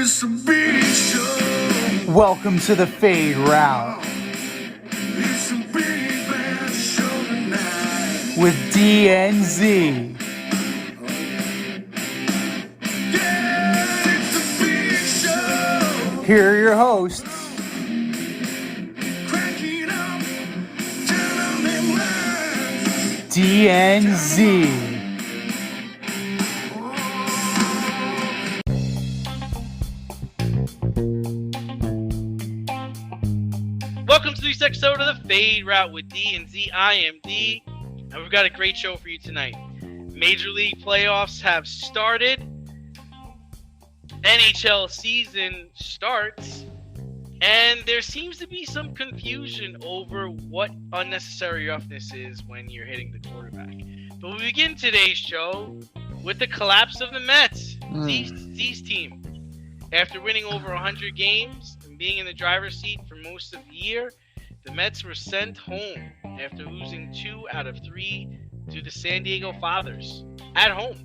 it's a big show. Welcome to the Fade Route It's a big bad show tonight. with DNZ. Yeah, it's a big show. Here are your hosts, Cracking up, telling them lies. DNZ. Welcome to this episode of the Fade Route with D and Z. I am D, and we've got a great show for you tonight. Major League playoffs have started. NHL season starts, and there seems to be some confusion over what unnecessary roughness is when you're hitting the quarterback. But we begin today's show with the collapse of the Mets, Z's team. After winning over 100 games and being in the driver's seat for most of the year, the Mets were sent home after losing 2 out of 3 to the San Diego Padres at home.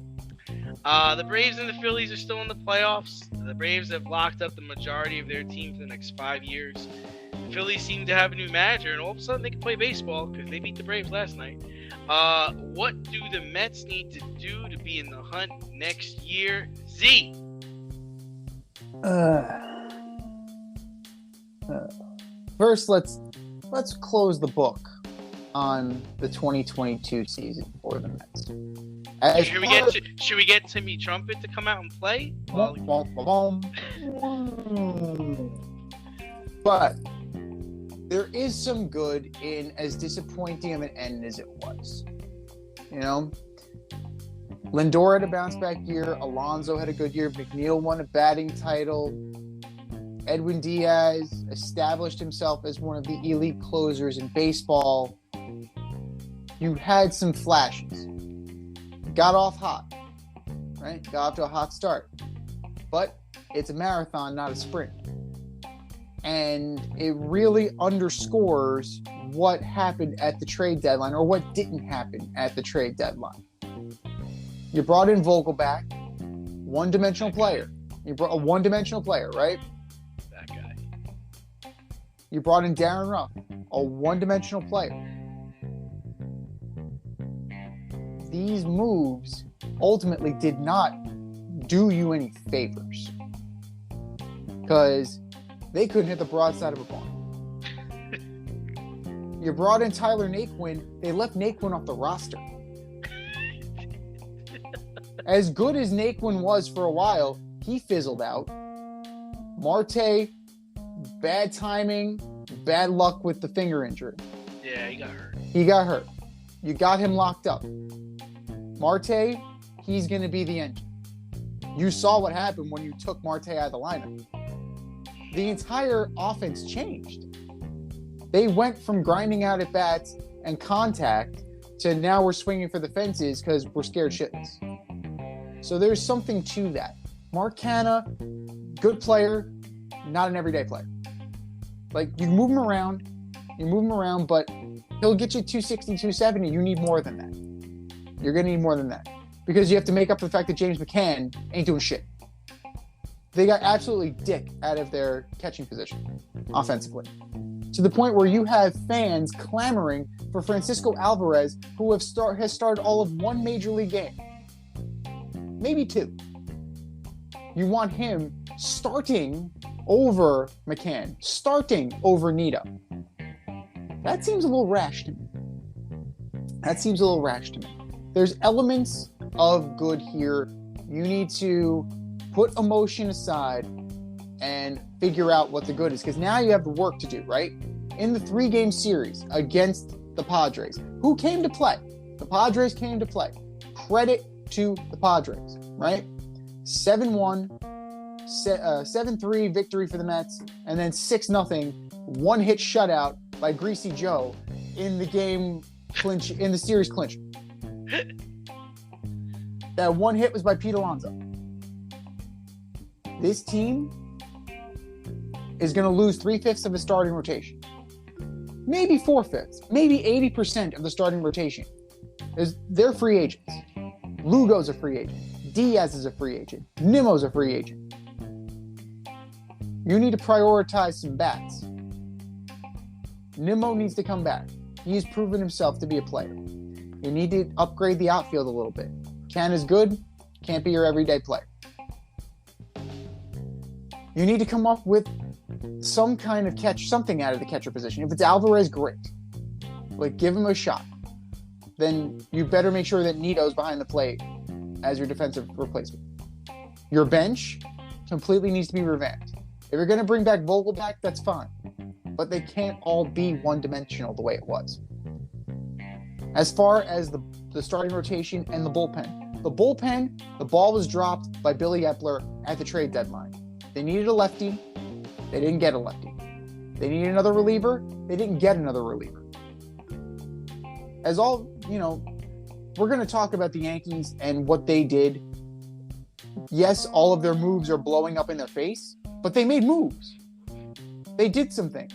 The Braves and the Phillies are still in the playoffs. The Braves have locked up the majority of their team for the next 5 years. The Phillies seem to have a new manager, and all of a sudden they can play baseball because they beat the Braves last night. What do the Mets need to do to be in the hunt next year? Z. First, let's close the book on the 2022 season for the Mets. Should we get Timmy Trumpet to come out and play? But there is some good in as disappointing of an end as it was. You know, Lindor had a bounce back year. Alonso had a good year. McNeil won a batting title. Edwin Diaz established himself as one of the elite closers in baseball. You had some flashes. Got off hot, right? Got off to a hot start. But it's a marathon, not a sprint. And it really underscores what happened at the trade deadline or what didn't happen at the trade deadline. You brought in Vogelback, one-dimensional player. You brought a one-dimensional player, right? That guy. You brought in Darren Ruff, a one-dimensional player. These moves ultimately did not do you any favors because they couldn't hit the broadside of a barn. You brought in Tyler Naquin. They left Naquin off the roster. As good as Naquin was for a while, he fizzled out. Marte, bad timing, bad luck with the finger injury. Yeah, he got hurt. You got him locked up. Marte, he's going to be the engine. You saw what happened when you took Marte out of the lineup. The entire offense changed. They went from grinding out at bats and contact to now we're swinging for the fences because we're scared shitless. So there's something to that. Mark Canha, good player, not an everyday player. Like, you move him around, but he'll get you 260, 270. You need more than that. You're going to need more than that. Because you have to make up for the fact that James McCann ain't doing shit. They got absolutely dick out of their catching position offensively. To the point where you have fans clamoring for Francisco Alvarez, who has started all of one major league game. Maybe 2. You want him starting over McCann, starting over Nito. That seems a little rash to me. There's elements of good here. You need to put emotion aside and figure out what the good is. Because now you have the work to do, right? In the 3-game series against the Padres, who came to play? The Padres came to play. Credit to the Padres, right? 7-1, 7-3 victory for the Mets, and then 6-0 one-hit shutout by Greasy Joe in the series clinch. That one hit was by Pete Alonso. This team is going to lose 3/5 of the starting rotation. Maybe 4/5, maybe 80% of the starting rotation. They're free agents. Lugo's a free agent. Diaz is a free agent. Nimmo's a free agent. You need to prioritize some bats. Nimmo needs to come back. He's proven himself to be a player. You need to upgrade the outfield a little bit. Ken is good, can't be your everyday player. You need to come up with some kind of something out of the catcher position. If it's Alvarez, great. Like, give him a shot. Then you better make sure that Nito's behind the plate as your defensive replacement. Your bench completely needs to be revamped. If you're going to bring back Vogelback, that's fine. But they can't all be one-dimensional the way it was. As far as the starting rotation and the bullpen, the ball was dropped by Billy Epler at the trade deadline. They needed a lefty. They didn't get a lefty. They needed another reliever. They didn't get another reliever. We're going to talk about the Yankees and what they did. Yes, all of their moves are blowing up in their face, but they made moves. They did some things.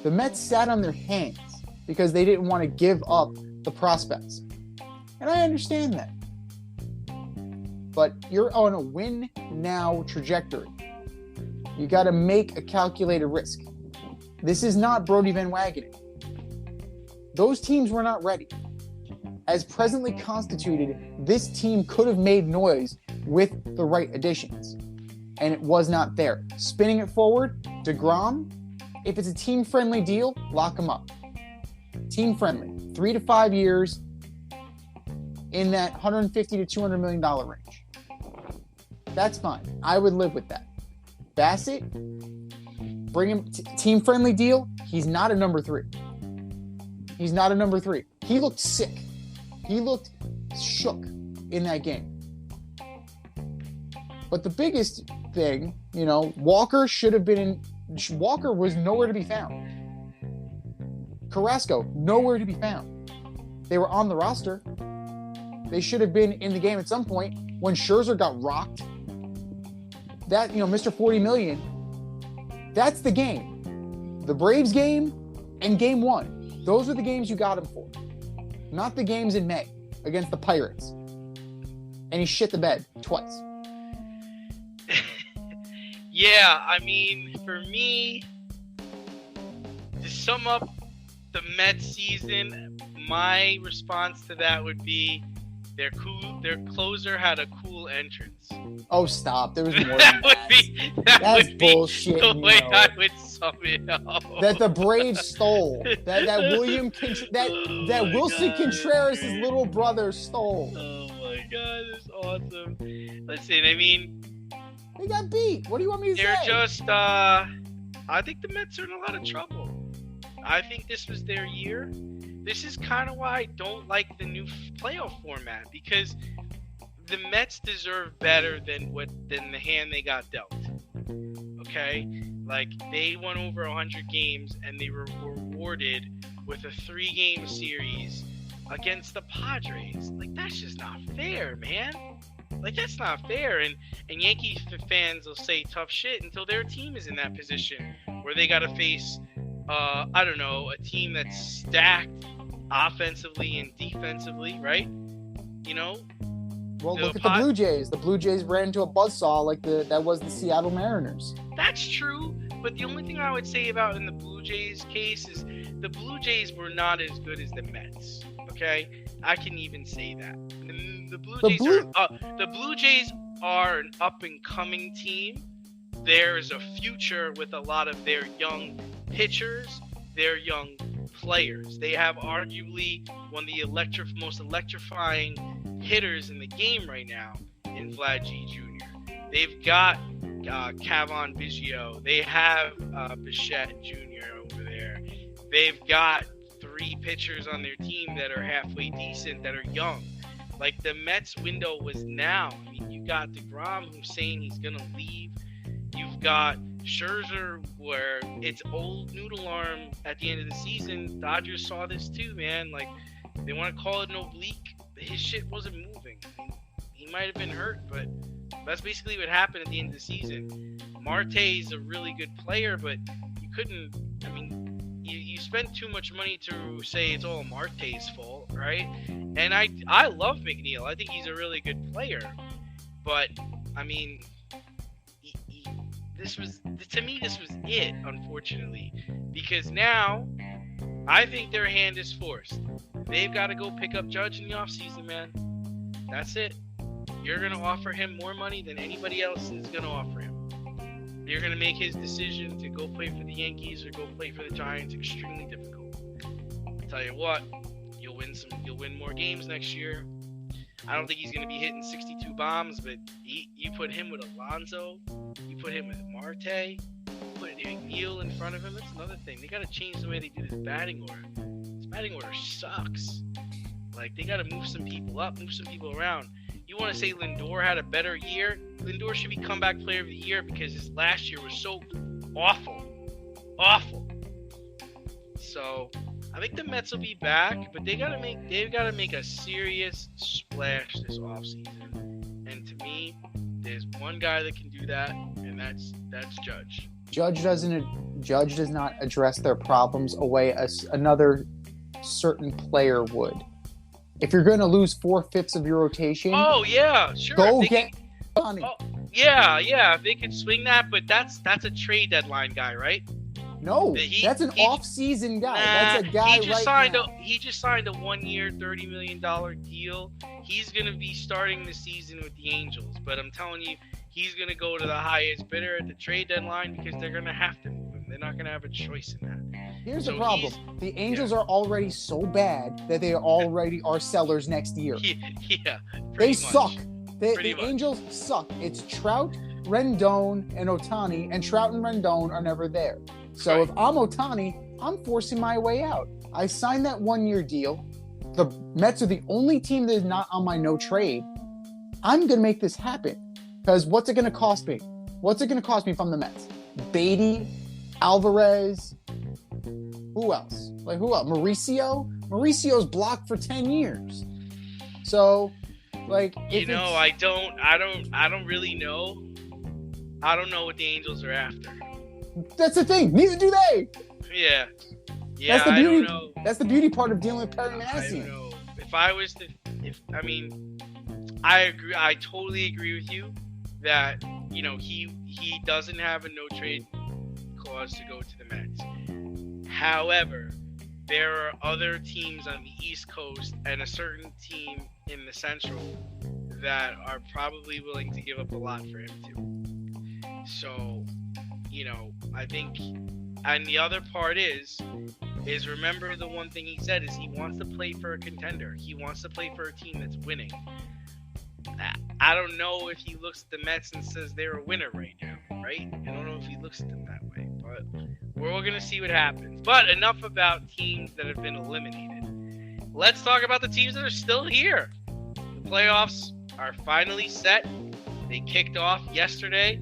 The Mets sat on their hands because they didn't want to give up the prospects. And I understand that. But you're on a win-now trajectory. You got to make a calculated risk. This is not Brody Van Wagenen. Those teams were not ready. As presently constituted, this team could have made noise with the right additions. And it was not there. Spinning it forward, DeGrom, if it's a team-friendly deal, lock him up. Team-friendly. 3 to 5 years in that $150 to $200 million range. That's fine. I would live with that. Bassett, bring him team-friendly deal. He's not a number 3. He's not a number 3. He looked sick. He looked shook in that game. But the biggest thing, Walker should have been in. Walker was nowhere to be found. Carrasco, nowhere to be found. They were on the roster. They should have been in the game at some point. When Scherzer got rocked, that, Mr. 40 million, that's the game. The Braves game and game 1. Those are the games you got him for. Not the games in May against the Pirates. And he shit the bed twice. Yeah, for me, to sum up the Mets season, my response to that would be their closer had a cool entrance. Oh, stop. There was more than that. That's bullshit. The way I would sum it up. That the Braves stole. That Wilson Contreras' little brother stole. Oh my god, that's awesome. Listen, they got beat. What do you want me to say? they're just, I think the Mets are in a lot of trouble. I think this was their year. This is kind of why I don't like the new playoff format, because the Mets deserve better than the hand they got dealt. Okay? Like, they won over 100 games, and they were rewarded with a 3-game series against the Padres. Like, that's just not fair, man. Like, that's not fair. And Yankee fans will say tough shit until their team is in that position where they got to face, a team that's stacked offensively and defensively, right? Well, look at the Blue Jays. The Blue Jays ran into a buzzsaw that was the Seattle Mariners. That's true, but the only thing I would say about in the Blue Jays case is the Blue Jays were not as good as the Mets. Okay, I can even say that. The Blue Jays are an up and coming team. There is a future with a lot of their young pitchers, their young players. They have arguably one of the most electrifying hitters in the game right now in Vlad G. Jr. They've got Kavon Biggio. They have Bichette Jr. over there. They've got 3 pitchers on their team that are halfway decent, that are young. Like, the Mets window was now. You got DeGrom, who's saying he's going to leave. You've got Scherzer, where it's old noodle arm at the end of the season. Dodgers saw this too, man. Like, they want to call it an oblique. His shit wasn't moving. He might have been hurt, but that's basically what happened at the end of the season. Marte is a really good player, but you couldn't. You spent too much money to say it's all Marte's fault, right? And I love McNeil. I think he's a really good player. But, to me, this was it, unfortunately, because now I think their hand is forced. They've got to go pick up Judge in the offseason, man. That's it. You're going to offer him more money than anybody else is going to offer him. You're going to make his decision to go play for the Yankees or go play for the Giants extremely difficult. I'll tell you what, you'll win more games next year. I don't think he's going to be hitting 62 bombs, but you put him with Alonso, you put him with Marte, put McNeil in front of him. That's another thing. They got to change the way they do this batting order. This batting order sucks. Like, they got to move some people up, move some people around. You want to say Lindor had a better year? Lindor should be comeback player of the year because his last year was so awful. Awful. So, I think the Mets will be back, but they've got to make a serious splash this offseason. And to me, there's one guy that can do that, and that's Judge. Judge does not address their problems away as another certain player would. If you're going to lose 4/5 of your rotation, oh yeah, sure. go get money. Oh, yeah. If they could swing that, but that's a trade deadline guy, right? No, that's an off-season guy. That's a guy He just signed a 1-year, $30 million deal. He's going to be starting the season with the Angels, but I'm telling you, he's going to go to the highest bidder at the trade deadline because they're going to have to move him. They're not going to have a choice in that. Here's the problem. The Angels are already so bad that they already are sellers next year. Yeah. They suck. The Pretty much. Angels suck. It's Trout, Rendon, and Ohtani, and Trout and Rendon are never there. So Right. if I'm Ohtani, I'm forcing my way out. I signed that 1-year deal. The Mets are the only team that is not on my no trade. I'm going to make this happen. Because what's it going to cost me? What's it going to cost me from the Mets? Beatty, Alvarez, who else? Who else? Mauricio? Mauricio's blocked for 10 years. So, I don't really know. I don't know what the Angels are after. that's the thing. Neither do they. Yeah. That's the I beauty. don't know. That's the beauty part of dealing with Perry I don't Massian. know. I agree. I totally agree with you that, he doesn't have a no trade clause to go to the Mets. However, there are other teams on the East Coast and a certain team in the Central that are probably willing to give up a lot for him too. So, I think, and the other part is remember the one thing he said is he wants to play for a contender. He wants to play for a team that's winning. I don't know if he looks at the Mets and says they're a winner right now, right? I don't know if he looks at them that way, but we're all going to see what happens. But enough about teams that have been eliminated. Let's talk about the teams that are still here. The playoffs are finally set. They kicked off yesterday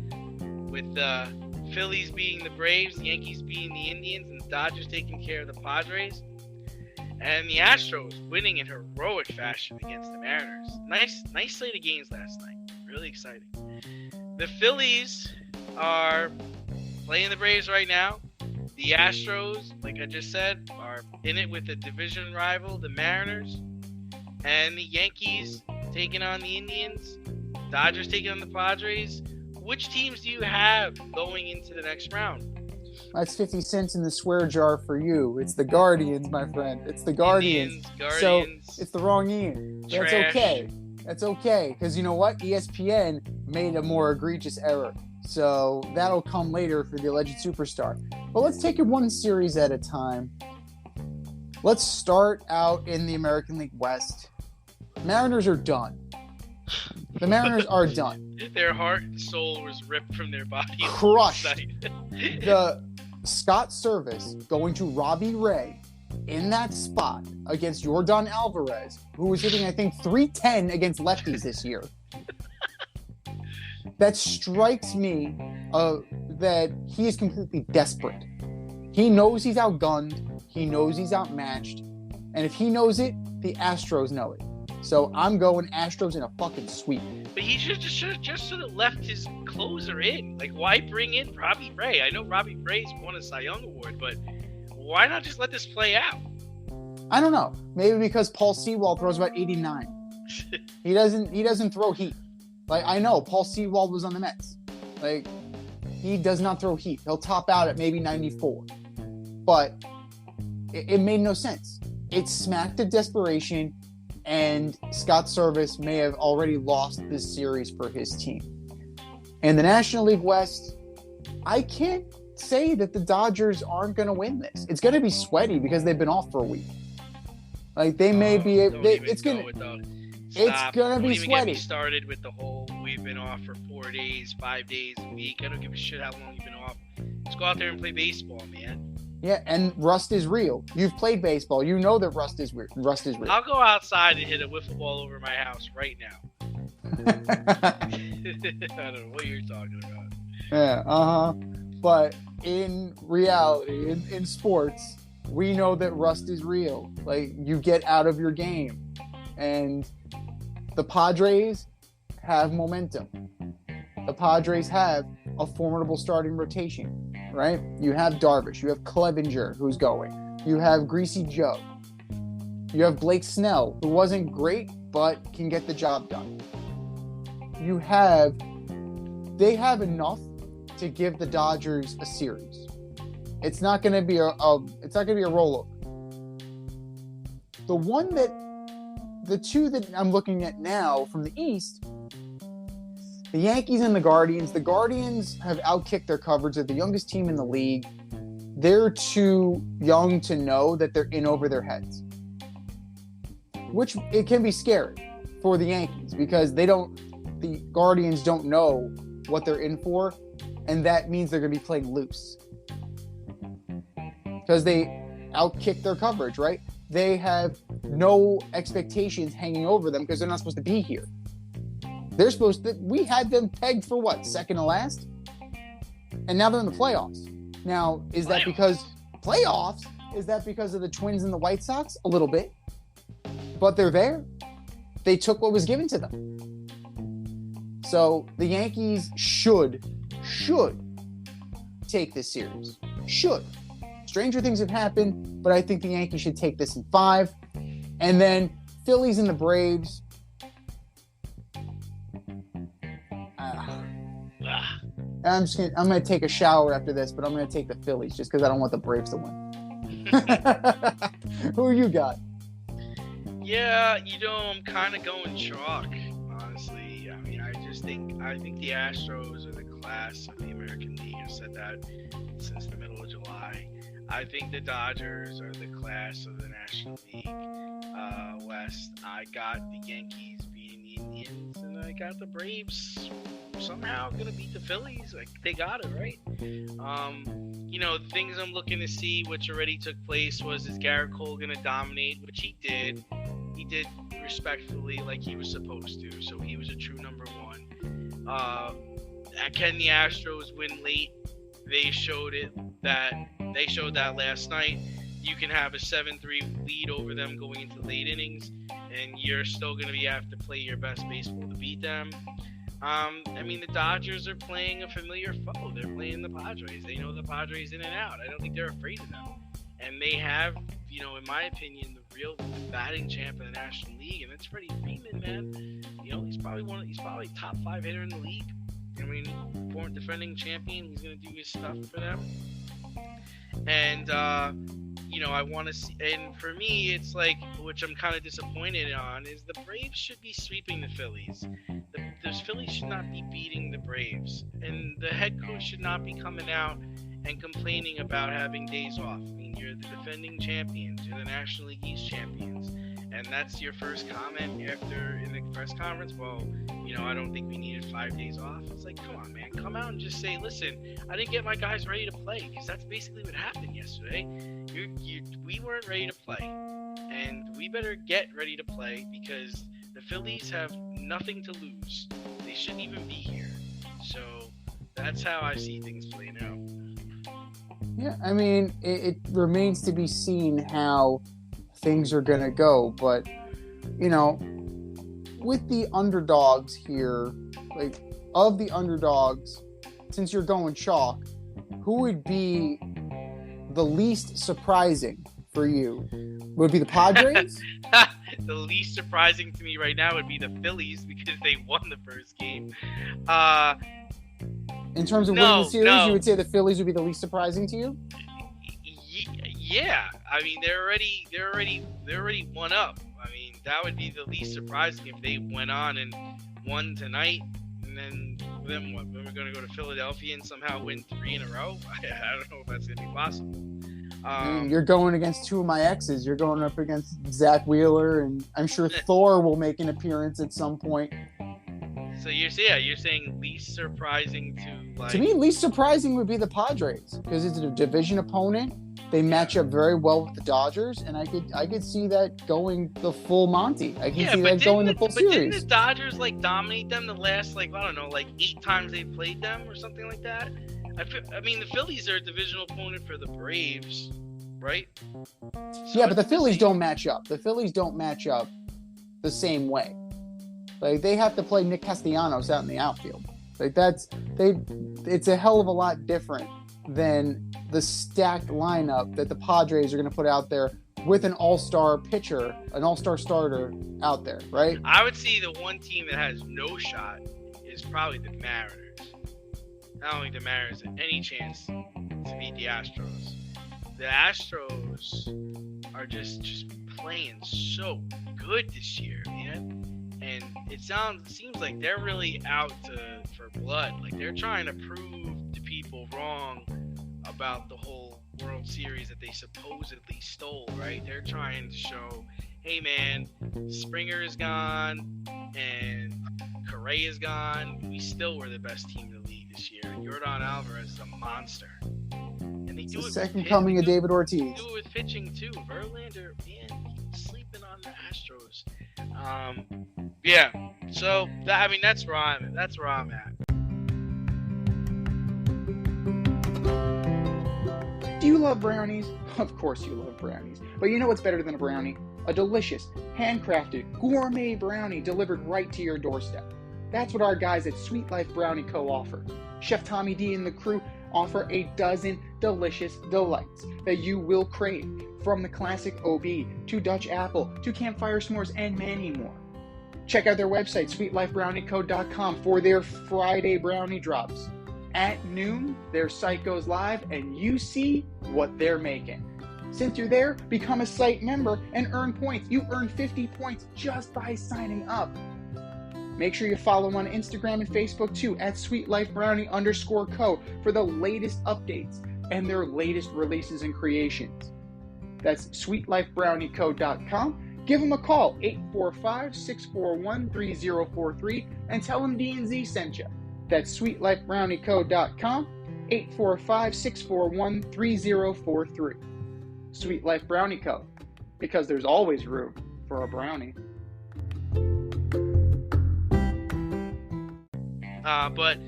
with the Phillies beating the Braves, the Yankees beating the Indians, and the Dodgers taking care of the Padres. And the Astros winning in heroic fashion against the Mariners. Nice slate of games last night. Really exciting. The Phillies are playing the Braves right now. The Astros, like I just said, are in it with the division rival, the Mariners. And the Yankees taking on the Indians. Dodgers taking on the Padres. Which teams do you have going into the next round? That's 50 cents in the swear jar for you. It's the Guardians, my friend. It's the Guardians. So it's the wrong Ian. That's Trash. okay. That's okay. Because you know what? ESPN made a more egregious error. So that'll come later for the alleged superstar. But let's take it one series at a time. Let's start out in the American League West. Mariners are done. The Mariners are done. Their heart and soul was ripped from their body. Crushed. The Scott Service going to Robbie Ray in that spot against Yordan Alvarez, who was hitting, I think, .310 against lefties this year. That strikes me that he is completely desperate. He knows he's outgunned. He knows he's outmatched. And if he knows it, the Astros know it. So I'm going Astros in a fucking sweep. But he should just sort of left his closer in. Like, why bring in Robbie Ray? I know Robbie Ray's won a Cy Young Award, but why not just let this play out? I don't know. Maybe because Paul Sewald throws about 89. He doesn't throw heat. Like, I know Paul Sewald was on the Mets. Like, He does not throw heat. He'll top out at maybe 94. But it made no sense. It smacked of desperation, and Scott Service may have already lost this series for his team. In the National League West, I can't say that the Dodgers aren't going to win this. It's going to be sweaty because they've been off for a week. Like, they may be able. It's going to be Don't even get sweaty. me started with the whole we've been off for 4 days, 5 days a week. I don't give a shit how long you've been off. Just go out there and play baseball, man. Yeah, and rust is real. You've played baseball. You know that rust is real. I'll go outside and hit a wiffle ball over my house right now. I don't know what you're talking about. Yeah, But in reality, in sports, we know that rust is real. Like, you get out of your game. And the Padres have momentum. The Padres have a formidable starting rotation, right? You have Darvish. You have Clevenger, who's going. You have Greasy Joe. You have Blake Snell, who wasn't great, but can get the job done. They have enough to give the Dodgers a series. It's not going to be a rollover. The two that I'm looking at now from the East, the Yankees and the Guardians. The Guardians have outkicked their coverage. They're the youngest team in the league. They're too young to know that they're in over their heads, which it can be scary for the Yankees because the Guardians don't know what they're in for, and that means they're going to be playing loose because they outkick their coverage, right? They have no expectations hanging over them because they're not supposed to be here. We had them pegged for what, second to last? And now they're in the playoffs. Now, is that because playoffs? Is that because of the Twins and the White Sox? A little bit. But they're there. They took what was given to them. So the Yankees should take this series. Should. Stranger things have happened, but I think the Yankees should take this in 5. And then Phillies and the Braves. I'm going to take a shower after this, but I'm going to take the Phillies just because I don't want the Braves to win. Who you got? Yeah, I'm kind of going chalk, honestly. I mean, I think the Astros are the class of the American League. I've said that since the middle of July. I think the Dodgers are the class of the National League West. I got the Yankees beating the Indians, and I got the Braves somehow gonna beat the Phillies. Like, they got it, right? The things I'm looking to see, which already took place, was is Garrett Cole gonna dominate, which he did. He did respectfully, like he was supposed to. So he was a true number one. Can the Astros win late? They showed that last night. You can have a 7-3 lead over them going into late innings, and you're still going to have to play your best baseball to beat them. The Dodgers are playing a familiar foe. They're playing the Padres. They know the Padres in and out. I don't think they're afraid of them. And they have, in my opinion, the real batting champ of the National League, and that's Freddie Freeman, man. He's probably top 5 hitter in the league. Former defending champion. He's going to do his stuff for them. And, I want to see, and for me, it's like, which I'm kind of disappointed on, is the Braves should be sweeping the Phillies. The Phillies should not be beating the Braves. And the head coach should not be coming out and complaining about having days off. You're the defending champions. You're the National League East champions. And that's your first comment after in the press conference. Well, I don't think we needed 5 days off. It's like, come on, man. Come out and just say, listen, I didn't get my guys ready to play, because that's basically what happened yesterday. We weren't ready to play. And we better get ready to play because the Phillies have nothing to lose. They shouldn't even be here. So that's how I see things playing out. Yeah, it remains to be seen how things are going to go. But, with the underdogs here, like, of the underdogs, since you're going chalk, who would be the least surprising for you? Would it be the Padres? The least surprising to me right now would be the Phillies because they won the first game. In terms of winning No, the series, no. you would say the Phillies would be the least surprising to you? Yeah, I mean they're already one up. I mean that would be the least surprising if they went on and won tonight, and then what? We're gonna go to Philadelphia and somehow win 3 in a row. I don't know if that's gonna be possible. You're going against two of my exes. You're going up against Zach Wheeler, and I'm sure Thor will make an appearance at some point. So you're saying least surprising to like. To me, least surprising would be the Padres because it's a division opponent. They match up very well with the Dodgers, and I could see that going the full Monty. I can see that going the full Didn't series. the Dodgers like dominate them the last like I don't know like 8 times they played them or something like that? I mean the Phillies are a divisional opponent for the Braves, right? So Yeah, but the Phillies don't match up. The Phillies don't match up the same way. Like they have to play Nick Castellanos out in the outfield. Like it's a hell of a lot different than the stacked lineup that the Padres are going to put out there with an all-star pitcher, an all-star starter out there, right? I would see the one team that has no shot is probably the Mariners. I don't think the Mariners have any chance to beat the Astros. The Astros are just playing so good this year, man. And it seems like they're really out for blood. Like they're trying to prove to people wrong about the whole World Series that they supposedly stole, right? They're trying to show, hey man, Springer is gone and Correa is gone. We still were the best team in the league this year. Yordan Alvarez is a monster. And they do The it second with coming of pitching. David Ortiz. They do it with pitching too. Verlander, man, he's sleeping on the Astros. Yeah. So that's where I'm at. Do you love brownies? Of course you love brownies. But you know what's better than a brownie? A delicious, handcrafted, gourmet brownie delivered right to your doorstep. That's what our guys at Sweet Life Brownie Co. offer. Chef Tommy D and the crew offer a dozen delicious delights that you will crave, from the classic OB to Dutch apple to campfire s'mores and many more. Check out their website, sweetlifebrownieco.com, for their Friday brownie drops. At noon, their site goes live and you see what they're making. Since you're there, become a site member and earn points. You earn 50 points just by signing up. Make sure you follow them on Instagram and Facebook too, at sweetlifebrownie_co, for the latest updates and their latest releases and creations. That's sweetlifebrownieco.com. Give them a call, 845-641-3043, and tell them D&Z sent you. That's sweetlifebrownieco.com, 845-641-3043. Sweet Life Brownie Co., because there's always room for a brownie. But,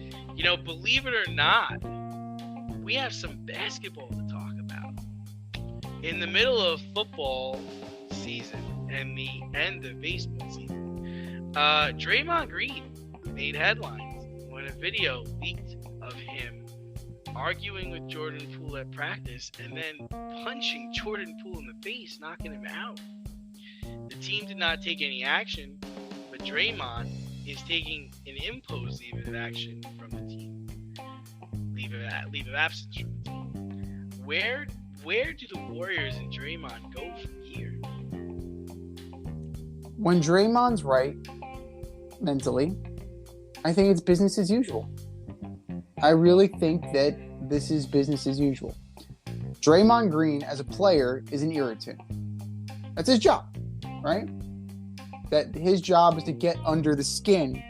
believe it or not, we have some basketball to talk about. In the middle of football season and the end of baseball season, Draymond Green made headlines when a video leaked of him arguing with Jordan Poole at practice and then punching Jordan Poole in the face, knocking him out. The team did not take any action, but Draymond is taking an imposed leave of action from the team. Leave of absence from the team. Where do the Warriors and Draymond go from here? When Draymond's right, mentally, I think it's business as usual. I really think that this is business as usual. Draymond Green, as a player, is an irritant. That's his job, right? That his job is to get under the skin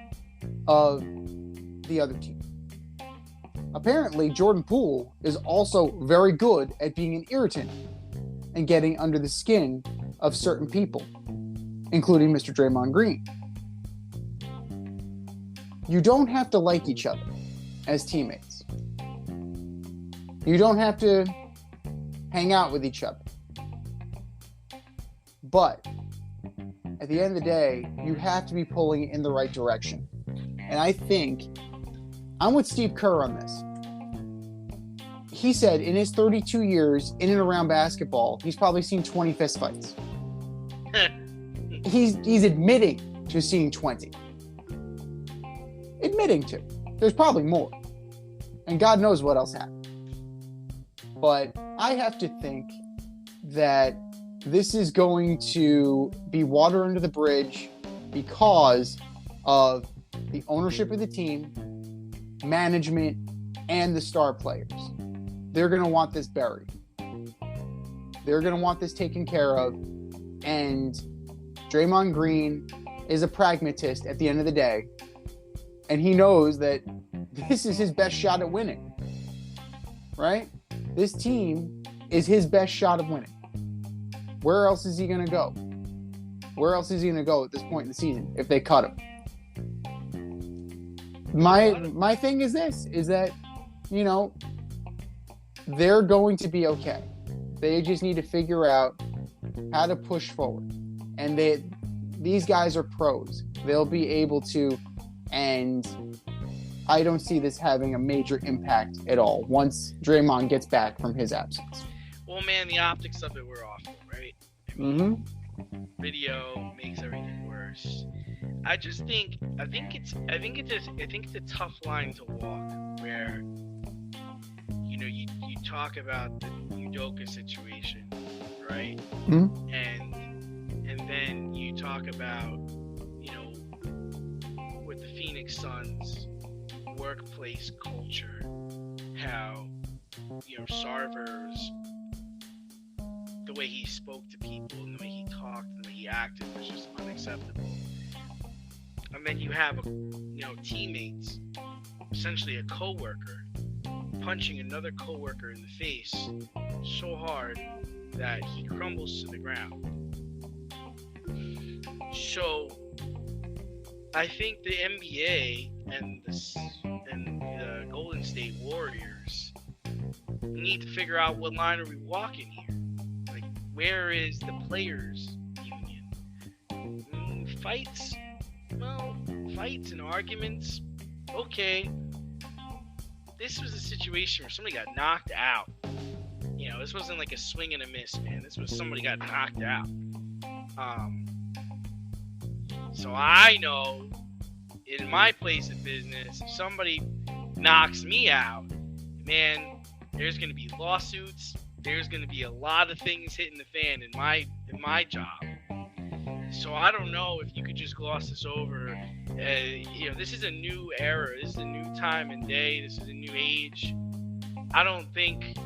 of the other team. Apparently, Jordan Poole is also very good at being an irritant and getting under the skin of certain people, including Mr. Draymond Green. You don't have to like each other as teammates. You don't have to hang out with each other. But at the end of the day, you have to be pulling in the right direction. And I think I'm with Steve Kerr on this. He said in his 32 years in and around basketball, he's probably seen 20 fistfights. He's admitting to seeing 20. Admitting to. There's probably more. And God knows what else happened. But I have to think that this is going to be water under the bridge because of the ownership of the team, management, and the star players. They're going to want this buried. They're going to want this taken care of. And Draymond Green is a pragmatist at the end of the day. And he knows that this is his best shot at winning. Right? This team is his best shot of winning. Where else is he going to go? Where else is he going to go at this point in the season if they cut him? My thing is this, is that, you know, they're going to be okay. They just need to figure out how to push forward. And these guys are pros. They'll be able to, and I don't see this having a major impact at all once Draymond gets back from his absence. Well, man, the optics of it were awful, right? I mean, video makes everything worse. I think it's a tough line to walk where, you know, you talk about the Udoka situation, right? Mm-hmm. And then you talk about, you know, with the Phoenix Suns workplace culture, how, you know, Sarver's, the way he spoke to people and the way he talked and the way he acted was just unacceptable. And then you have, you know, teammates, essentially a coworker, punching another coworker in the face so hard that he crumbles to the ground. So I think the NBA and the Golden State Warriors need to figure out what line are we walking here. Like, where is the players' union? Fights? Well, fights and arguments, okay. This was a situation where somebody got knocked out. You know, this wasn't like a swing and a miss, man. This was somebody got knocked out. So I know in my place of business, if somebody knocks me out, man, there's going to be lawsuits. There's going to be a lot of things hitting the fan in my job. So I don't know if you could just gloss this over. You know, this is a new era. This is a new time and day. This is a new age. I don't think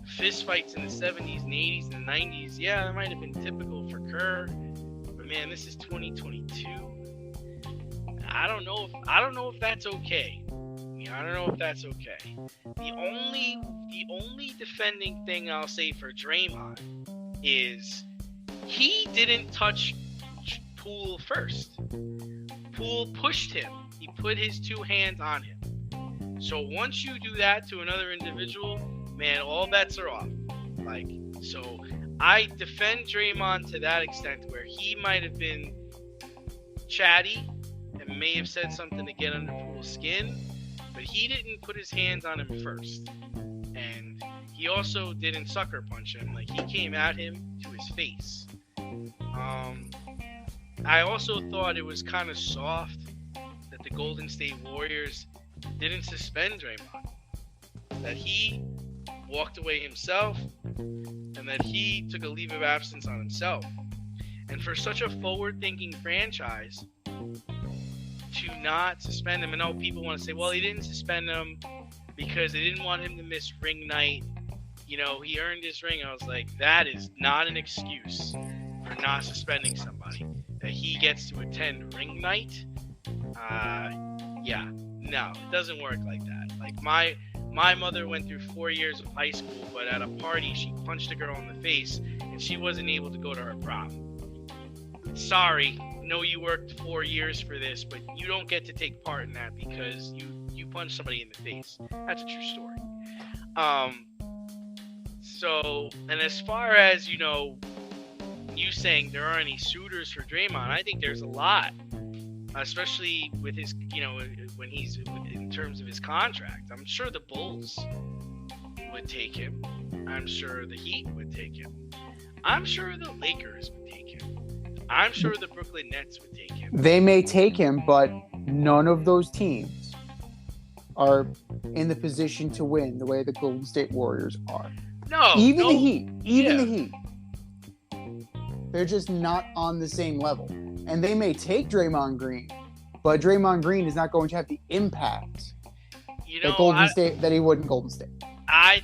fist fights in the 70s and 80s and the 90s, yeah, that might have been typical for Kerr. But man, this is 2022. I don't know if that's okay. I don't know if that's okay. The only defending thing I'll say for Draymond is he didn't touch Poole first. Poole pushed him. He put his two hands on him. So once you do that to another individual, man, all bets are off. Like, so I defend Draymond to that extent where he might have been chatty and may have said something to get under Poole's skin, but he didn't put his hands on him first. And he also didn't sucker punch him. Like, he came at him to his face. I also thought it was kind of soft that the Golden State Warriors didn't suspend Draymond. That he walked away himself and that he took a leave of absence on himself. And for such a forward-thinking franchise to not suspend him, I know people want to say, well, he didn't suspend him because they didn't want him to miss ring night. You know, he earned his ring. I was like, that is not an excuse for not suspending somebody. That he gets to attend ring night. Yeah, no, it doesn't work like that. Like, my mother went through 4 years of high school, but at a party, she punched a girl in the face, and she wasn't able to go to her prom. Sorry, know you worked 4 years for this, but you don't get to take part in that because you punched somebody in the face. That's a true story. So, and as far as, you know, you saying there aren't any suitors for Draymond, I think there's a lot, especially with his, you know, when he's in terms of his contract. I'm sure the Bulls would take him. I'm sure the Heat would take him. I'm sure the Lakers would take him. I'm sure the Brooklyn Nets would take him. They may take him, but none of those teams are in the position to win the way the Golden State Warriors are. No, Even no, the Heat, yeah. the Heat, they're just not on the same level. And they may take Draymond Green, but Draymond Green is not going to have the impact that he would in Golden State. I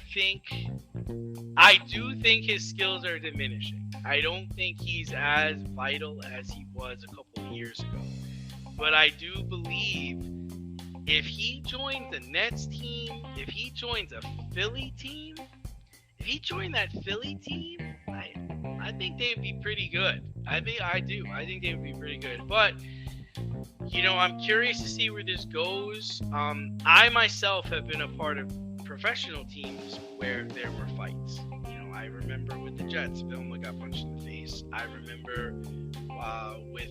do think his skills are diminishing. I don't think he's as vital as he was a couple of years ago. But I do believe if he joins the Nets team, if he joins a Philly team, if he joined that Philly team, I think they would be pretty good. I think they would be pretty good. But, I'm curious to see where this goes. I myself have been a part of professional teams where there were fights. I remember with the Jets, Vilma got punched in the face. I remember with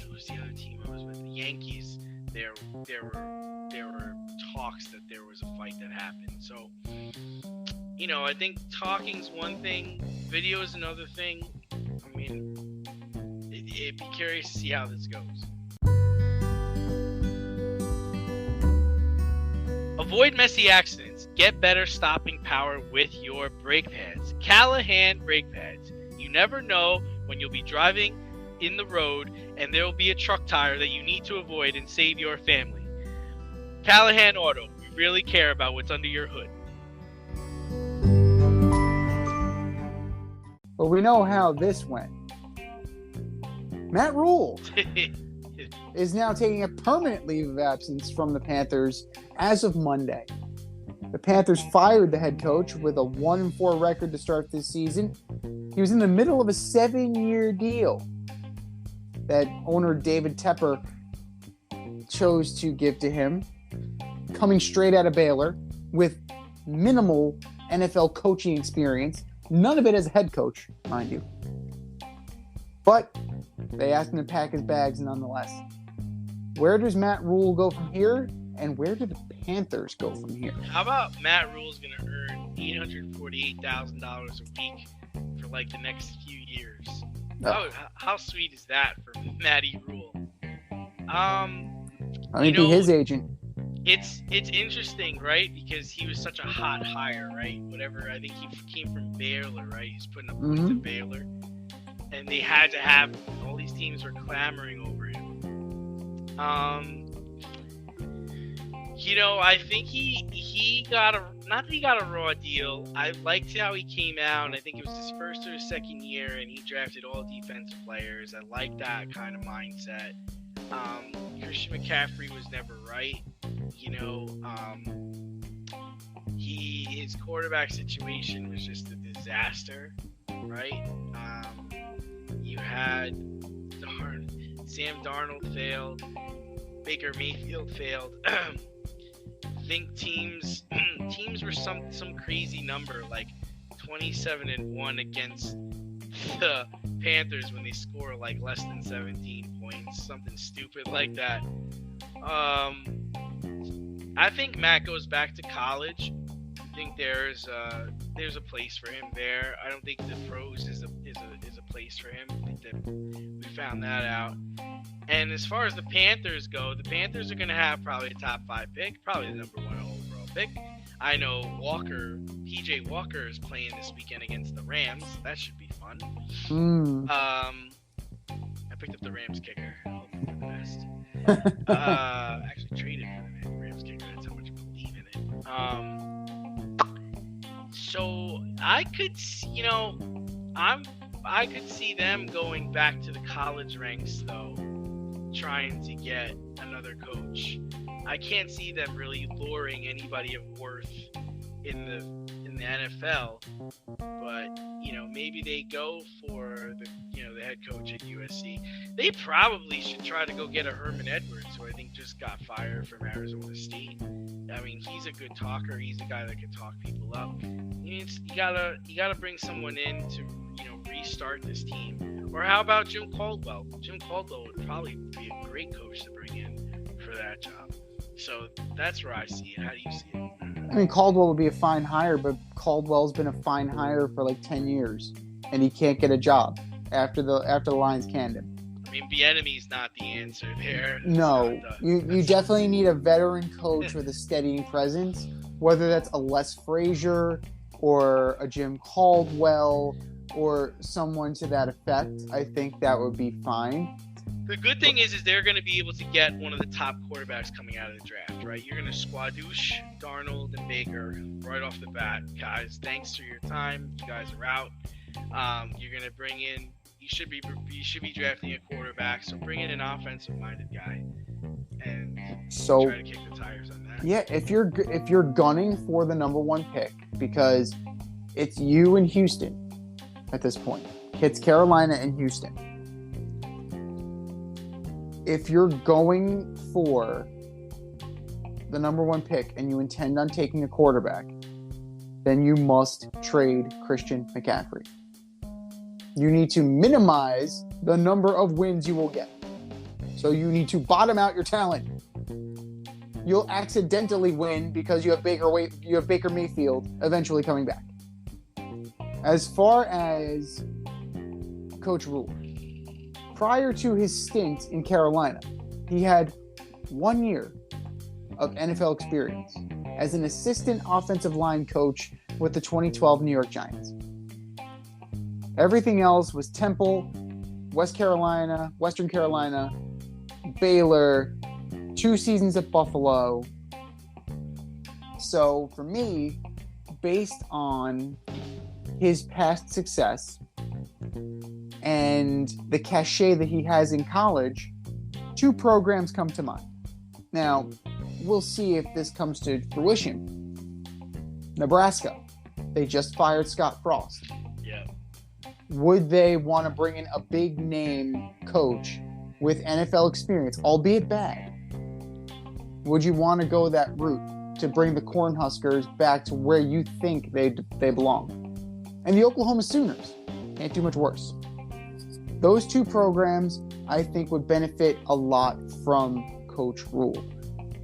who's the other team I was with, the Yankees. There were talks that there was a fight that happened. So, I think talking's one thing, video is another thing. I mean, it'd be curious to see how this goes. Avoid messy accidents. Get better stopping power with your brake pads. Callahan brake pads. You never know when you'll be driving in the road and there will be a truck tire that you need to avoid and save your family. Callahan Auto. We really care about what's under your hood. But we know how this went. Matt Rhule is now taking a permanent leave of absence from the Panthers as of Monday. The Panthers fired the head coach with a 1-4 record to start this season. He was in the middle of a 7-year deal that owner David Tepper chose to give to him, coming straight out of Baylor with minimal NFL coaching experience. None of it as a head coach, mind you. But they asked him to pack his bags nonetheless. Where does Matt Rhule go from here? And where do the Panthers go from here? How about Matt Rhule's going to earn $848,000 a week for like the next few years? Oh. How sweet is that for Matty Rhule? Be his agent. It's interesting, right? Because he was such a hot hire, right? Whatever. I think he came from Baylor, right? He's putting up points at Baylor, and they had to have all these teams were clamoring over him. I think he got not that he got a raw deal. I liked how he came out, and I think it was his first or his second year, and he drafted all defensive players. I like that kind of mindset. Christian McCaffrey was never right. His quarterback situation was just a disaster, right? You had Sam Darnold failed, Baker Mayfield failed. I think teams were some crazy number like 27-1 against the Panthers when they score like less than 17 points, something stupid like that. I think Matt goes back to college. I think there's a place for him there. I don't think the pros is a place for him. I think that we found that out. And as far as the Panthers go, the Panthers are going to have probably a top 5 pick, probably the number 1 overall pick. I know PJ Walker is playing this weekend against the Rams. That should be fun. I picked up the Rams kicker. Hopefully for the best. Actually traded for the Rams kicker. That's how much I believe in it. So I could, I could see them going back to the college ranks though, trying to get another coach. I can't see them really luring anybody of worth in the NFL, but maybe they go for the head coach at USC. They probably should try to go get a Herman Edwards, who I think just got fired from Arizona State. I mean, he's a good talker. He's a guy that can talk people up. You gotta bring someone in to restart this team. Or how about Jim Caldwell? Jim Caldwell would probably be a great coach to bring in for that job. So that's where I see it. How do you see it? I mean, Caldwell would be a fine hire, but Caldwell's been a fine hire for like 10 years, and he can't get a job after the Lions canned him. I mean, Bieniemy's not the answer there. That's No, not the- you that's- definitely need a veteran coach with a steadying presence, whether that's a Les Frazier or a Jim Caldwell or someone to that effect. I think that would be fine. The good thing is they're going to be able to get one of the top quarterbacks coming out of the draft, right? You're going to squadouche Darnold and Baker right off the bat. Guys, thanks for your time. You guys are out. You're going to bring in. You should be drafting a quarterback, so bring in an offensive-minded guy and So try to kick the tires on that. yeah, if you're gunning for the number one pick, because it's you and Houston at this point. It's Carolina and Houston. If you're going for the number one pick and you intend on taking a quarterback, then you must trade Christian McCaffrey. You need to minimize the number of wins you will get. So you need to bottom out your talent. You'll accidentally win because you have Baker Mayfield eventually coming back. As far as Coach Rhule, prior to his stint in Carolina, he had 1 year of NFL experience as an assistant offensive line coach with the 2012 New York Giants. Everything else was Temple, Western Carolina, Baylor, 2 seasons at Buffalo. So for me, based on his past success and the cachet that he has in college, 2 programs come to mind. Now, we'll see if this comes to fruition. Nebraska, they just fired Scott Frost. Yeah. Would they want to bring in a big name coach with NFL experience, albeit bad? Would you want to go that route to bring the Cornhuskers back to where you think they belong? And the Oklahoma Sooners, can't do much worse. Those 2 programs, I think, would benefit a lot from Coach Rhule.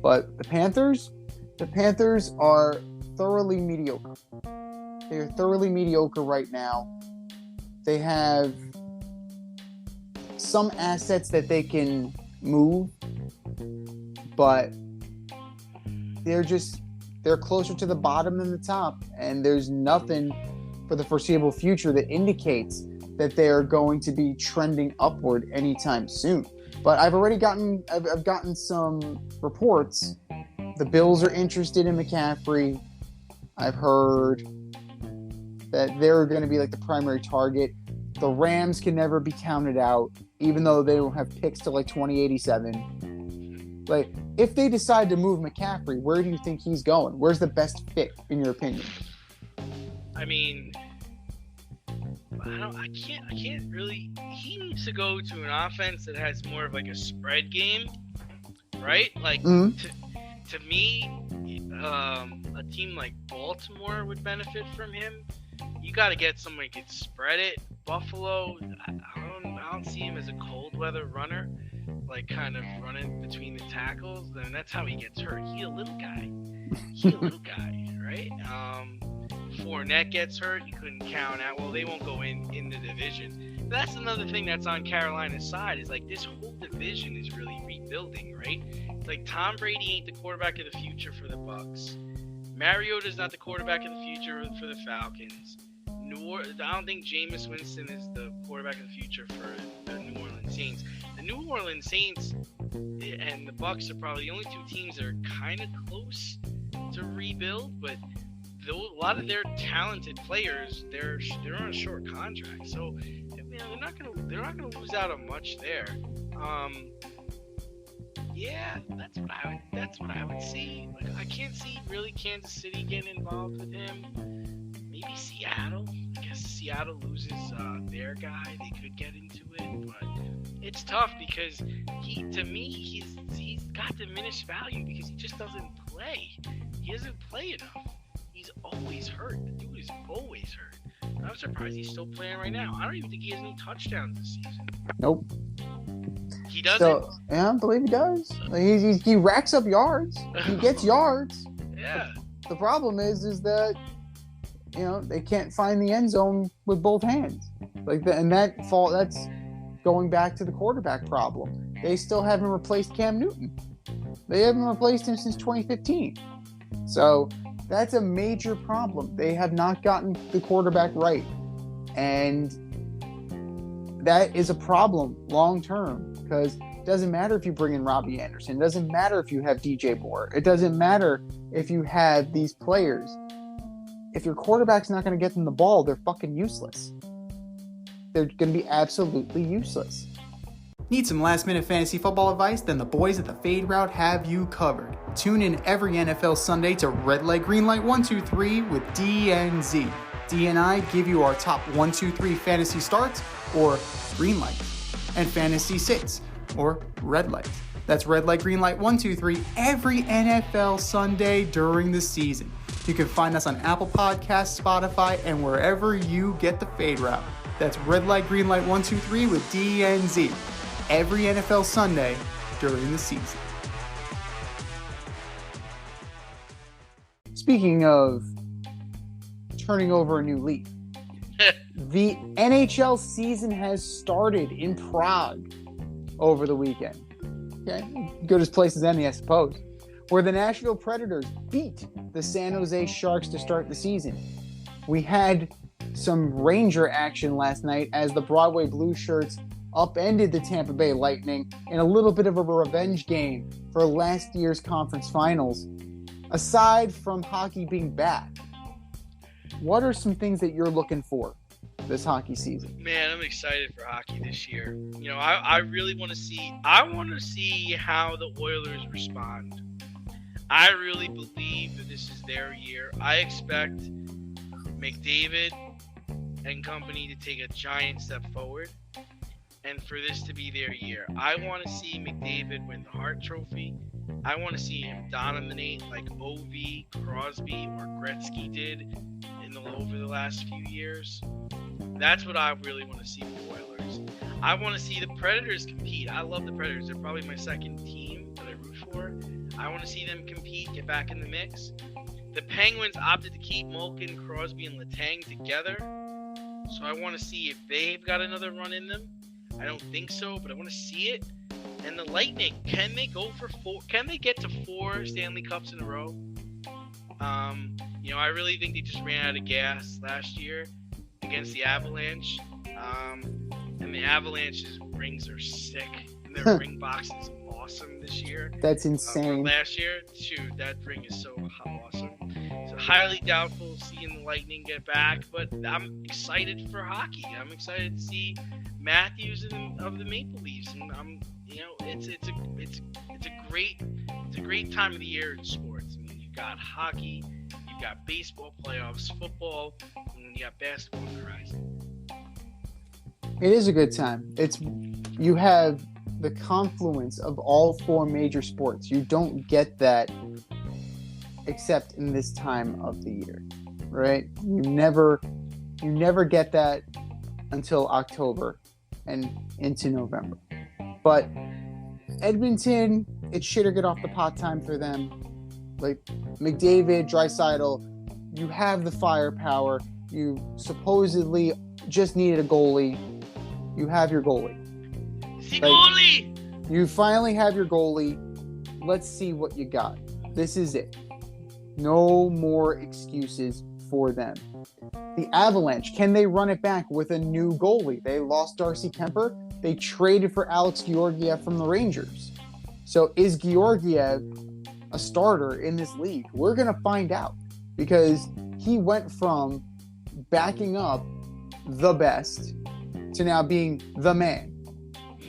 But the Panthers are thoroughly mediocre. They are thoroughly mediocre right now. They have some assets that they can move, but they're closer to the bottom than the top, and there's nothing for the foreseeable future that indicates that they are going to be trending upward anytime soon. But I've gotten some reports. The Bills are interested in McCaffrey. I've heard that they're going to be like the primary target. The Rams can never be counted out, even though they don't have picks till like 2087. Like, if they decide to move McCaffrey, where do you think he's going? Where's the best fit, in your opinion? I mean, I can't really. He needs to go to an offense that has more of like a spread game, right? Like to me, a team like Baltimore would benefit from him. You got to get someone who can spread it. Buffalo, I don't see him as a cold weather runner, like kind of running between the tackles. And that's how he gets hurt. He's a little guy. Right? Fournette gets hurt, you couldn't count out. Well, they won't go in the division. But that's another thing that's on Carolina's side, is like this whole division is really rebuilding, right? It's like Tom Brady ain't the quarterback of the future for the Bucks. Mariota's not the quarterback of the future for the Falcons. I don't think Jameis Winston is the quarterback of the future for the New Orleans Saints. The New Orleans Saints and the Bucks are probably the only 2 teams that are kind of close to rebuild, but a lot of their talented players, they're on a short contract, so they're not gonna lose out on much there. Yeah, that's what I would see. Like, I can't see really Kansas City getting involved with him. Maybe Seattle. I guess Seattle loses their guy, they could get into it, but it's tough because he's got diminished value because he just doesn't play. He doesn't play enough. He's always hurt. The dude is always hurt. I'm surprised he's still playing right now. I don't even think he has any touchdowns this season. Nope. He doesn't? So, yeah, I believe he does. Like, he racks up yards. He gets yards. Yeah. The problem is that, they can't find the end zone with both hands. Like, that goes going back to the quarterback problem. They still haven't replaced Cam Newton. They haven't replaced him since 2015. So that's a major problem. They have not gotten the quarterback right. And that is a problem long term, because it doesn't matter if you bring in Robbie Anderson. It doesn't matter if you have DJ Moore. It doesn't matter if you have these players. If your quarterback's not going to get them the ball, they're fucking useless. They're going to be absolutely useless. Need some last-minute fantasy football advice? Then the boys at the Fade Route have you covered. Tune in every NFL Sunday to Red Light, Green Light 1, 2, 3 with DNZ. D and I give you our top 1, 2, 3 fantasy starts, or green light, and fantasy sits, or red light. That's Red Light, Green Light 1, 2, 3 every NFL Sunday during the season. You can find us on Apple Podcasts, Spotify, and wherever you get the Fade Route. That's Red Light, Green Light 1, 2, 3 with DNZ every NFL Sunday during the season. Speaking of turning over a new leaf, the NHL season has started in Prague over the weekend. Okay, good as place as any, I suppose, where the Nashville Predators beat the San Jose Sharks to start the season. We had some Ranger action last night as the Broadway Blue Shirts upended the Tampa Bay Lightning in a little bit of a revenge game for last year's conference finals. Aside from hockey being back, what are some things that you're looking for this hockey season? Man, I'm excited for hockey this year. You know, I really want to see. I want to see how the Oilers respond. I really believe that this is their year. I expect McDavid and company to take a giant step forward, and for this to be their year. I want to see McDavid win the Hart Trophy. I want to see him dominate like Ovi, Crosby, or Gretzky did over the last few years. That's what I really want to see with the Oilers. I want to see the Predators compete. I love the Predators. They're probably my second team that I root for. I want to see them compete, get back in the mix. The Penguins opted to keep Malkin, Crosby, and Letang together. So I want to see if they've got another run in them. I don't think so, but I want to see it. And the Lightning, can they go for 4? Can they get to 4 Stanley Cups in a row? You know, I really think they just ran out of gas last year against the Avalanche. And the Avalanche's rings are sick. And their ring box is awesome this year. That's insane. Last year, too, that ring is so awesome. So highly doubtful seeing the Lightning get back, but I'm excited for hockey. I'm excited to see Matthews of the Maple Leafs, and it's a great time of the year in sports. I mean, you've got hockey, you've got baseball playoffs, football, and you got basketball on the horizon. It is a good time. You have the confluence of all 4 major sports. You don't get that except in this time of the year, right? You never get that until October and into November. But Edmonton, it's shit or get off the pot time for them. Like McDavid, Draisaitl, you have the firepower. You supposedly just needed a goalie. You have your goalie. Goalie! You finally have your goalie. Let's see what you got. This is it. No more excuses for them. The Avalanche, can they run it back with a new goalie? They lost Darcy Kemper. They traded for Alex Georgiev from the Rangers. So is Georgiev a starter in this league? We're going to find out, because he went from backing up the best to now being the man.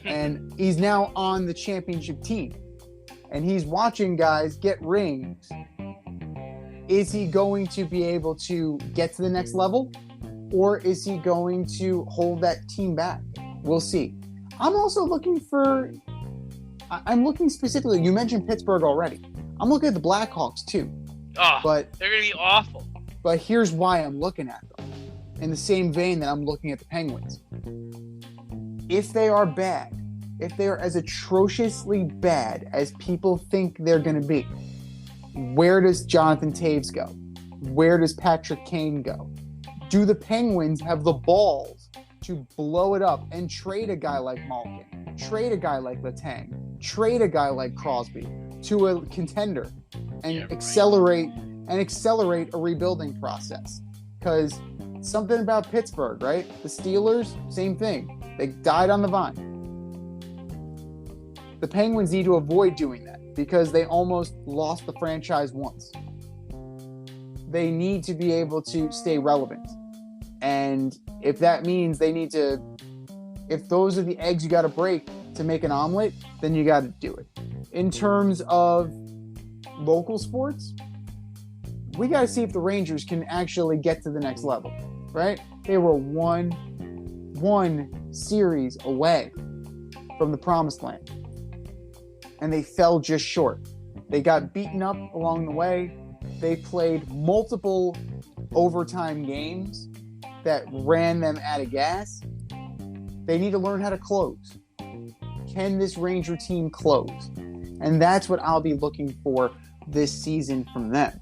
And he's now on the championship team. And he's watching guys get rings. Is he going to be able to get to the next level? Or is he going to hold that team back? We'll see. I'm also looking specifically, you mentioned Pittsburgh already. I'm looking at the Blackhawks too. Oh, but they're going to be awful. But here's why I'm looking at them. In the same vein that I'm looking at the Penguins. If they are bad, if they are as atrociously bad as people think they're going to be, where does Jonathan Taves go? Where does Patrick Kane go? Do the Penguins have the balls to blow it up and trade a guy like Malkin, trade a guy like Letang, trade a guy like Crosby to a contender and accelerate a rebuilding process. Because something about Pittsburgh, right? The Steelers, same thing. They died on the vine. The Penguins need to avoid doing that because they almost lost the franchise once. They need to be able to stay relevant. And if that means if those are the eggs you got to break to make an omelet, then you got to do it. In terms of local sports, we got to see if the Rangers can actually get to the next level, right? They were one series away from the promised land, and they fell just short. They got beaten up along the way. They played multiple overtime games that ran them out of gas. They need to learn how to close. Can this Ranger team close? And that's what I'll be looking for this season from them.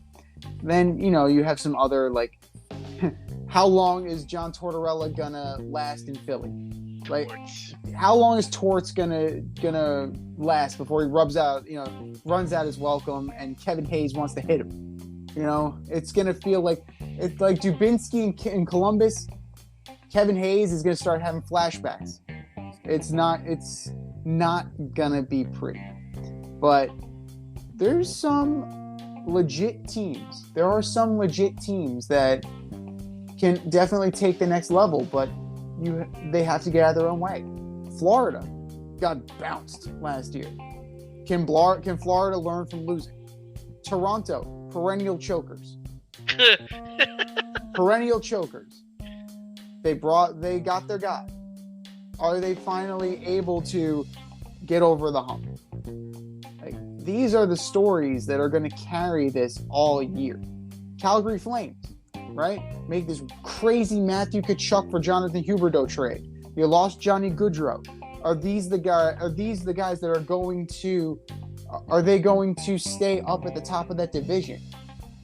Then, you have some other, like, how long is John Tortorella gonna last in Philly? Like, how long is Torts gonna last before he runs out his welcome and Kevin Hayes wants to hit him? It's gonna feel like it's like Dubinsky in Columbus. Kevin Hayes is gonna start having flashbacks. It's not gonna be pretty. But there's some legit teams. There are some legit teams that can definitely take the next level, but they have to get out of their own way. Florida got bounced last year. Can Florida learn from losing? Toronto, perennial chokers. Perennial chokers. They got their guy. Are they finally able to get over the hump? These are the stories that are going to carry this all year. Calgary Flames, right? Make this crazy Matthew Tkachuk for Jonathan Huberdeau trade. You lost Johnny Gaudreau. Are these the guys that are going to? Are they going to stay up at the top of that division?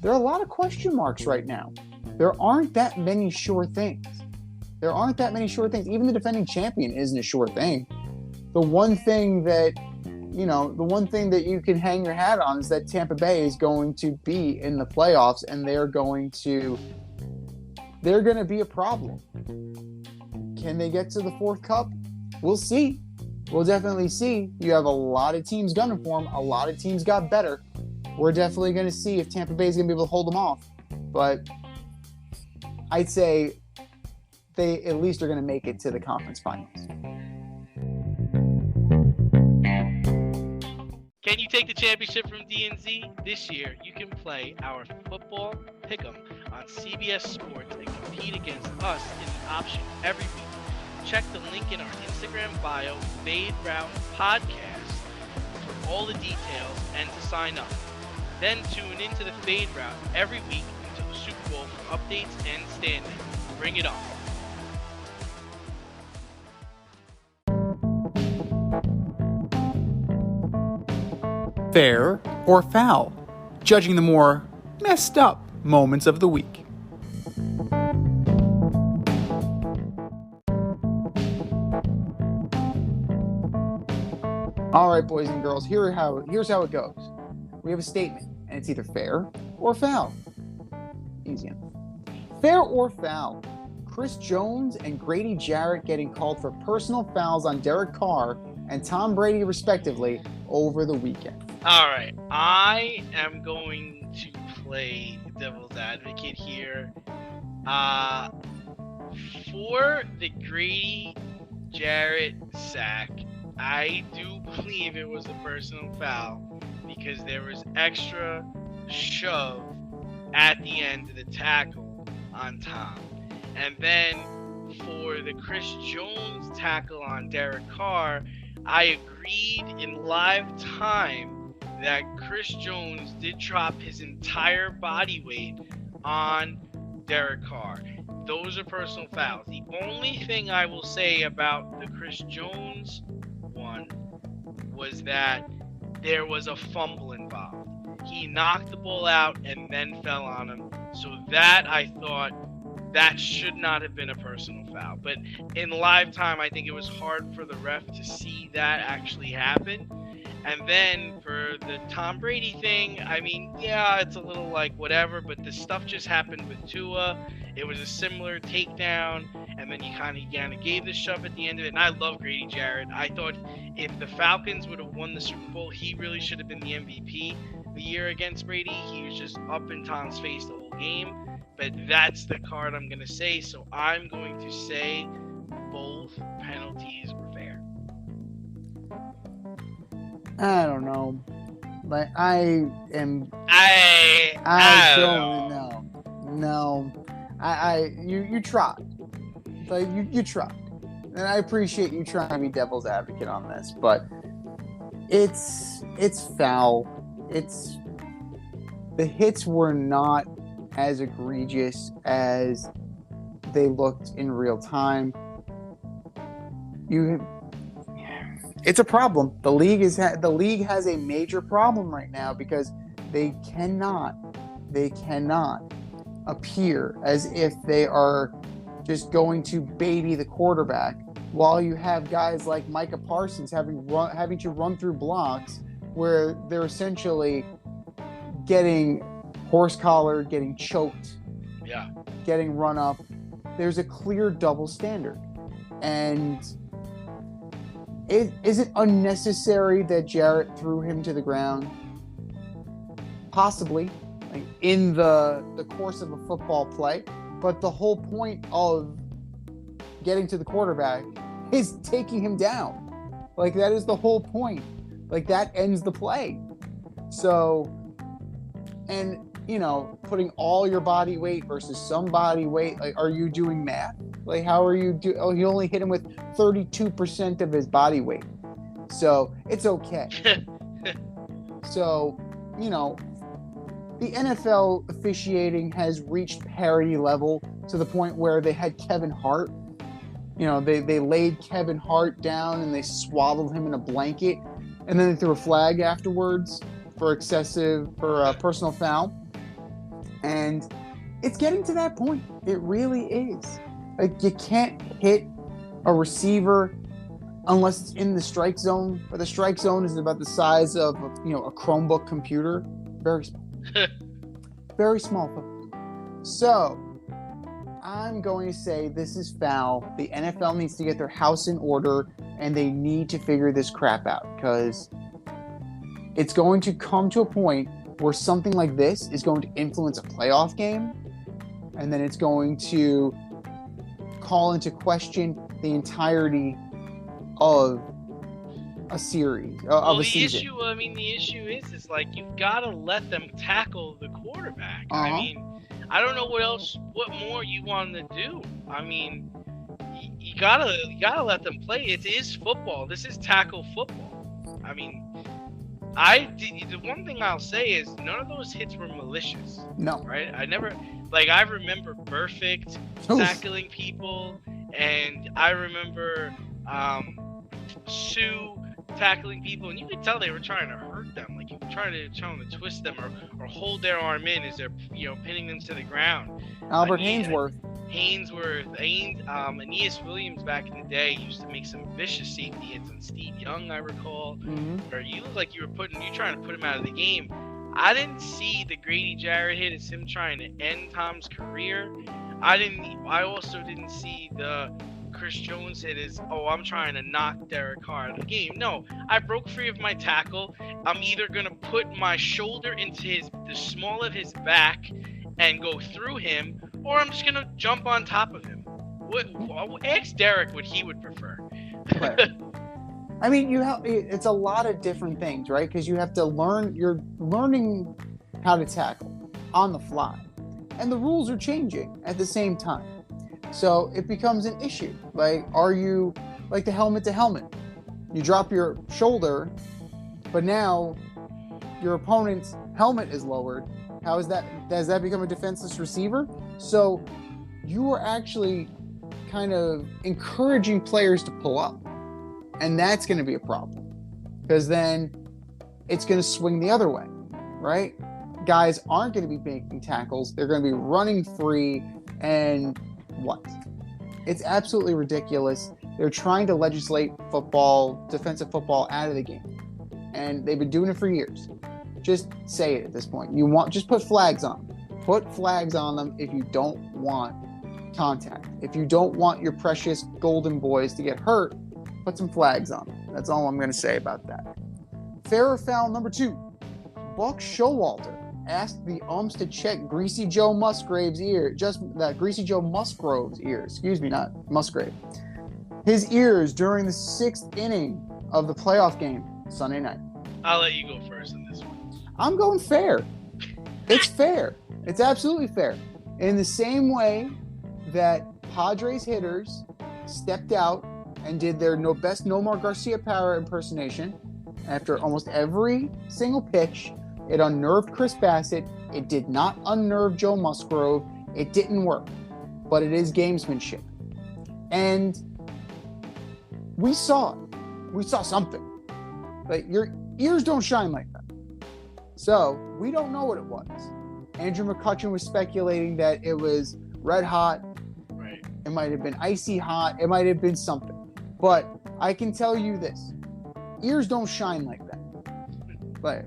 There are a lot of question marks right now. There aren't that many sure things. Even the defending champion isn't a sure thing. The one thing that you can hang your hat on is that Tampa Bay is going to be in the playoffs, and they're going to be a problem. Can they get to the fourth cup? We'll see. We'll definitely see. You have a lot of teams gunning for them. A lot of teams got better. We're definitely going to see if Tampa Bay is going to be able to hold them off. But I'd say they at least are going to make it to the conference finals. Can you take the championship from DNZ? This year, you can play our football pick'em on CBS Sports and compete against us in the option every week. Check the link in our Instagram bio, Fade Route Podcast, for all the details and to sign up. Then tune into the Fade Route every week until the Super Bowl for updates and standings. Bring it on. Fair or foul, judging the more messed up moments of the week. All right, boys and girls, here's how it goes. We have a statement, and it's either fair or foul. Easy enough. Fair or foul. Chris Jones and Grady Jarrett getting called for personal fouls on Derek Carr and Tom Brady, respectively, over the weekend. All right, I am going to play devil's advocate here. For the Grady Jarrett sack, I do believe it was a personal foul because there was extra shove at the end of the tackle on Tom. And then for the Chris Jones tackle on Derek Carr, I agreed in live time that Chris Jones did drop his entire body weight on Derek Carr. Those are personal fouls. The only thing I will say about the Chris Jones one was that there was a fumble involved. He knocked the ball out and then fell on him. So that I thought that should not have been a personal foul. But in live time, I think it was hard for the ref to see that actually happen. And then for the Tom Brady thing, I mean, yeah, it's a little like whatever, but the stuff just happened with Tua. It was a similar takedown, and then you kind of gave the shove at the end of it. And I love Grady Jarrett. I thought if the Falcons would have won the Super Bowl, he really should have been the MVP the year against Brady. He was just up in Tom's face the whole game. But that's the card I'm going to say. So I'm going to say both penalties were fair. I don't know. Like, I don't know. No. You tried. Like, you tried. And I appreciate you trying to be devil's advocate on this, but it's foul. The hits were not as egregious as they looked in real time. It's a problem. The league has a major problem right now because they cannot appear as if they are just going to baby the quarterback while you have guys like Micah Parsons having to run through blocks where they're essentially getting horse-collared, getting choked, getting run up. There's a clear double standard. And is it unnecessary that Jarrett threw him to the ground? Possibly, like in the course of a football play. But the whole point of getting to the quarterback is taking him down. Like, that is the whole point. Like, that ends the play. So, and, putting all your body weight versus some body weight, like, are you doing math? Like, how are you he only hit him with 32% of his body weight. So, it's okay. So, the NFL officiating has reached parity level to the point where they had Kevin Hart. They laid Kevin Hart down and they swaddled him in a blanket, and then they threw a flag afterwards for a personal foul. And it's getting to that point. It really is. Like, you can't hit a receiver unless it's in the strike zone. But the strike zone is about the size of a Chromebook computer. Very small. Very small. So, I'm going to say this is foul. The NFL needs to get their house in order, and they need to figure this crap out, because it's going to come to a point where something like this is going to influence a playoff game, and then it's going to call into question the entirety of a series, of a season. The issue is like, you've got to let them tackle the quarterback. Uh-huh. I mean, I don't know what more you want to do. I mean, you gotta let them play. It is football. This is tackle football. I mean, the one thing I'll say is none of those hits were malicious. No. Right? I remember Perfect tackling people, and I remember Sue tackling people, and you could tell they were trying to hurt them. Like, you were trying to twist them or hold their arm in as they're pinning them to the ground. Hainsworth, Aeneas Williams back in the day used to make some vicious safety hits on Steve Young, I recall. Mm-hmm. Or you look like you were trying to put him out of the game. I didn't see the Grady Jarrett hit as him trying to end Tom's career. I also didn't see the Chris Jones hit is, I'm trying to knock Derek Carr out of the game. No, I broke free of my tackle. I'm either going to put my shoulder into the small of his back and go through him, or I'm just going to jump on top of him. Ask Derek what he would prefer. Right. I mean, it's a lot of different things, right? Because you have to you're learning how to tackle on the fly. And the rules are changing at the same time. So it becomes an issue. Like, are you like the helmet to helmet? You drop your shoulder, but now your opponent's helmet is lowered. How is that? Does that become a defenseless receiver? So you are actually kind of encouraging players to pull up. And that's going to be a problem, because then it's going to swing the other way, right? Guys aren't going to be making tackles. They're going to be running free And what? It's absolutely ridiculous. They're trying to legislate football, defensive football, out of the game. And they've been doing it for years. Just say it at this point. Just put flags on them. Put flags on them if you don't want contact. If you don't want your precious golden boys to get hurt, put some flags on them. That's all I'm going to say about that. Fair or foul number 2. Buck Showalter asked the umps to check Greasy Joe Musgrave's ear. Greasy Joe Musgrove's ears. Excuse me, not Musgrave. His ears during the 6th inning of the playoff game Sunday night. I'll let you go first in this one. I'm going fair. It's fair. It's absolutely fair. In the same way that Padres hitters stepped out and did their best Nomar Garcia Power impersonation after almost every single pitch, it unnerved Chris Bassett. It did not unnerve Joe Musgrove. It didn't work. But it is gamesmanship. And we saw it. We saw something. Like, your ears don't shine like that. So, we don't know what it was. Andrew McCutcheon was speculating that it was red hot. Right. It might have been icy hot. It might have been something. But I can tell you this. Ears don't shine like that. But,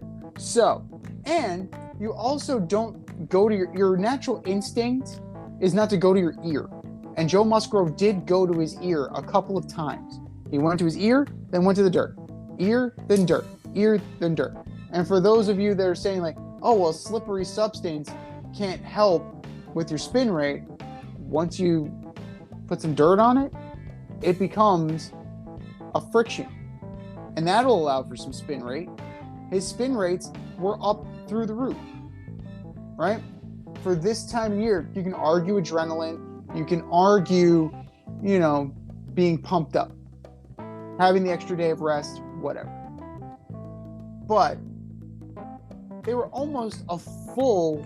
and you also don't go to your natural instinct is not to go to your ear. And Joe Musgrove did go to his ear a couple of times. He went to his ear, then went to the dirt. Ear, then dirt. Ear, then dirt. And for those of you that are saying like, oh, well, slippery substance can't help with your spin rate, once you put some dirt on it, it becomes a friction. And that'll allow for some spin rate. His spin rates were up through the roof, right? For this time of year, you can argue adrenaline. You can argue, being pumped up, having the extra day of rest, whatever. But they were almost a full.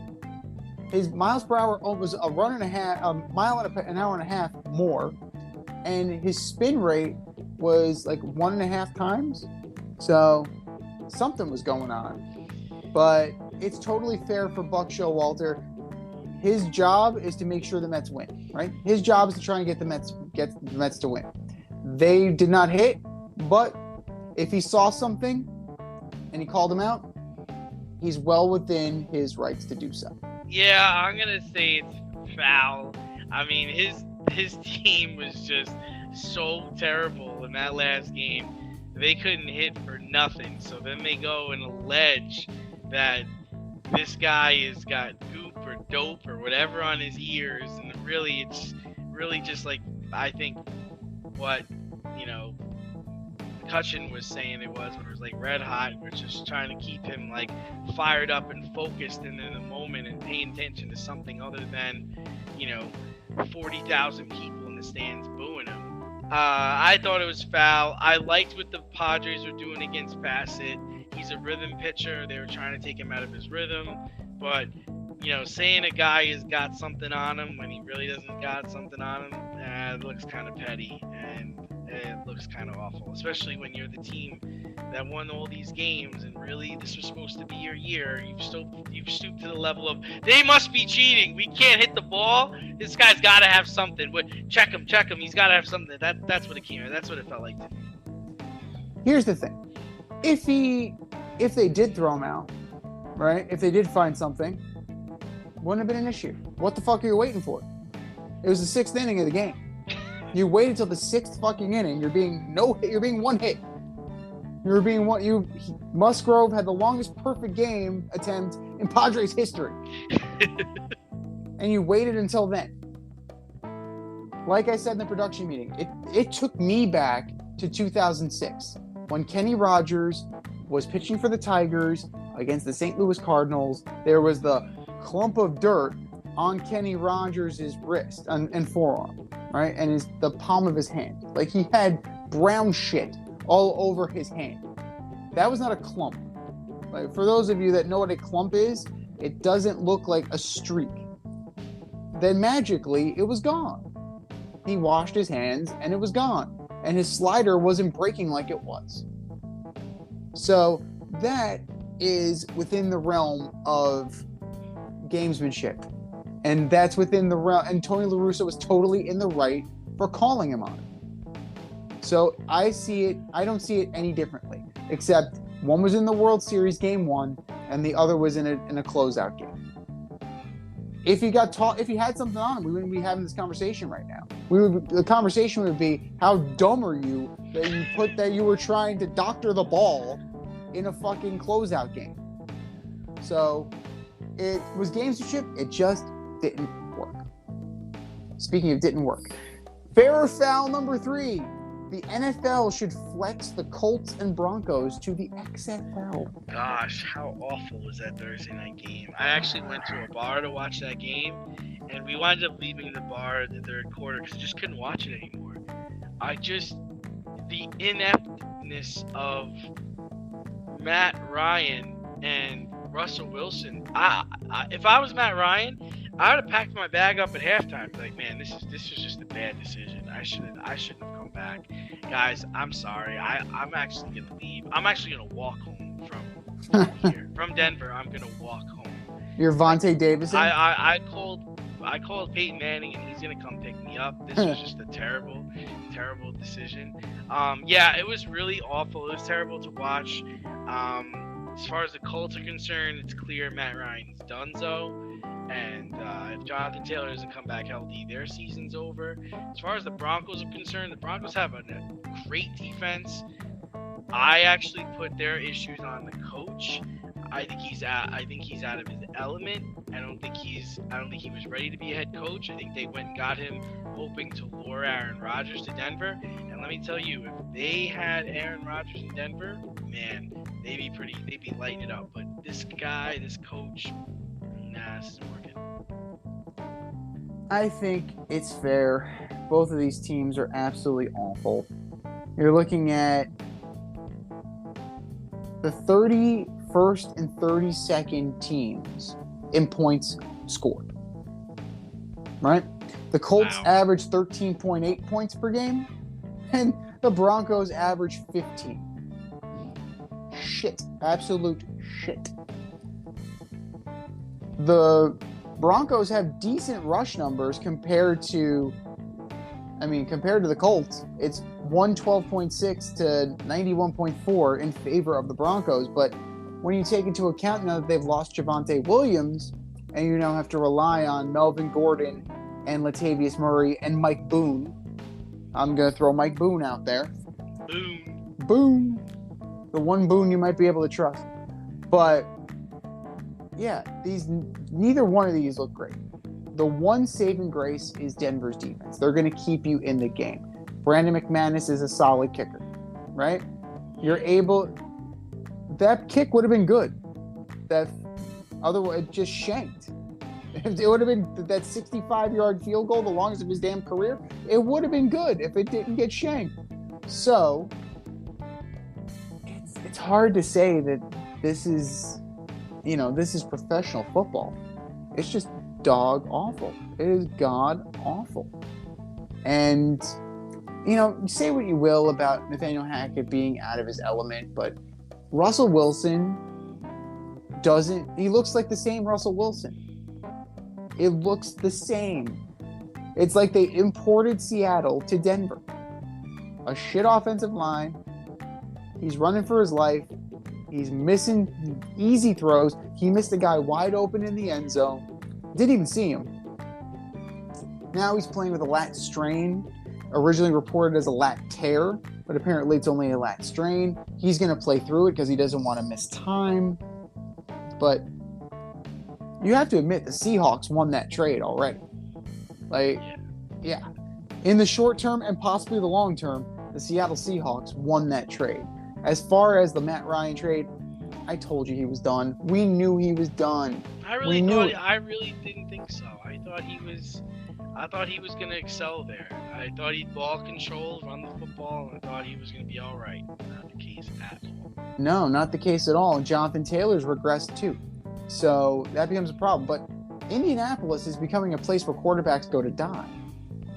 His miles per hour was a mile and an hour and a half more, and his spin rate was like 1.5 times. So something was going on. But it's totally fair for Buck Showalter. His job is to make sure the Mets win, right? His job is to try and get the Mets to win. They did not hit, but if he saw something and he called him out, he's well within his rights to do so. Yeah, I'm gonna say it's foul. I mean, his team was just so terrible in that last game. They couldn't hit for nothing. So then they go and allege that this guy has got goop or dope or whatever on his ears, and really it's really just like, I think what McCutcheon was saying it was like red hot. We're just trying to keep him like fired up and focused and in the moment and paying attention to something other than 40,000 people in the stands booing him. I thought it was foul. I liked what the Padres were doing against Bassett. He's a rhythm pitcher. They were trying to take him out of his rhythm. But, saying a guy has got something on him when he really doesn't got something on him, it looks kind of petty. And it looks kind of awful, especially when you're the team that won all these games and really this was supposed to be your year. You've stooped to the level of, they must be cheating. We can't hit the ball. This guy's got to have something. But check him. He's got to have something. That's what it came. That's what it felt like to me. Here's the thing. If they did throw him out, right? If they did find something, wouldn't have been an issue. What the fuck are you waiting for? It was the 6th inning of the game. You waited till the 6th fucking inning. You're being one hit. Musgrove had the longest perfect game attempt in Padres history. And you waited until then. Like I said in the production meeting, it took me back to 2006 when Kenny Rogers was pitching for the Tigers against the St. Louis Cardinals. There was the clump of dirt on Kenny Rogers' wrist and forearm, right? And the palm of his hand. Like, he had brown shit all over his hand. That was not a clump. Like, for those of you that know what a clump is, it doesn't look like a streak. Then magically, it was gone. He washed his hands and it was gone. And his slider wasn't breaking like it was. So that is within the realm of gamesmanship. And that's within the realm. And Tony La Russa was totally in the right for calling him on it. So I don't see it any differently, except one was in the World Series game 1, and the other was in a closeout game. If you had something on him, we wouldn't be having this conversation right now. The conversation would be, how dumb are you that you were trying to doctor the ball in a fucking closeout game? So it was gamesmanship. It just didn't work. Speaking of didn't work, fair or foul number 3. The NFL should flex the Colts and Broncos to the XFL. Gosh, how awful was that Thursday night game? I actually went to a bar to watch that game, and we wound up leaving the bar in the third quarter because I just couldn't watch it anymore. The ineptness of Matt Ryan and Russell Wilson. If I was Matt Ryan, I would have packed my bag up at halftime. Like, man, this was just a bad decision. I shouldn't have come back. Guys, I'm sorry. I'm actually gonna leave. I'm actually gonna walk home from here. From Denver, I'm gonna walk home. You're Vontae Davis. I called Peyton Manning, and he's gonna come pick me up. This was just a terrible decision. Yeah, it was really awful. It was terrible to watch. As far as the Colts are concerned, it's clear Matt Ryan's donezo. And if Jonathan Taylor doesn't come back healthy, their season's over. As far as the Broncos are concerned, the Broncos have a great defense. I actually put their issues on the coach. I think he's out of his element. I don't think he was ready to be a head coach. I think they went and got him hoping to lure Aaron Rodgers to Denver. And let me tell you, if they had Aaron Rodgers in Denver, man, they'd be lighting it up. But this coach, nah, this isn't working. I think it's fair. Both of these teams are absolutely awful. You're looking at the 31st and 32nd teams in points scored. Right? The Colts average 13.8 points per game, and the Broncos average 15. Shit. Absolute shit. The Broncos have decent rush numbers compared to the Colts. It's 112.6 to 91.4 in favor of the Broncos. But when you take into account now that they've lost Javonte Williams, and you now have to rely on Melvin Gordon and Latavius Murray and Mike Boone, I'm going to throw Mike Boone out there. Boone. The one Boone you might be able to trust. But yeah, neither one of these look great. The one saving grace is Denver's defense. They're going to keep you in the game. Brandon McManus is a solid kicker, right? That kick would have been good. Otherwise, it just shanked. If it would have been that 65-yard field goal, the longest of his damn career, it would have been good if it didn't get shanked. So it's hard to say that this is professional football. It's just dog awful. It is god awful. And, say what you will about Nathaniel Hackett being out of his element, but Russell Wilson he looks like the same Russell Wilson. It looks the same. It's like they imported Seattle to Denver. A shit offensive line. He's running for his life. He's missing easy throws. He missed a guy wide open in the end zone. Didn't even see him. Now he's playing with a lat strain. Originally reported as a lat tear, but apparently it's only a lat strain. He's going to play through it because he doesn't want to miss time. But you have to admit the Seahawks won that trade already. Yeah. In the short term and possibly the long term, the Seattle Seahawks won that trade. As far as the Matt Ryan trade, I told you he was done. We knew he was done. I really didn't think so. I thought he was going to excel there. I thought he'd ball control, run the football, and I thought he was going to be all right. Not the case at all. No, not the case at all. And Jonathan Taylor's regressed too. So that becomes a problem. But Indianapolis is becoming a place where quarterbacks go to die.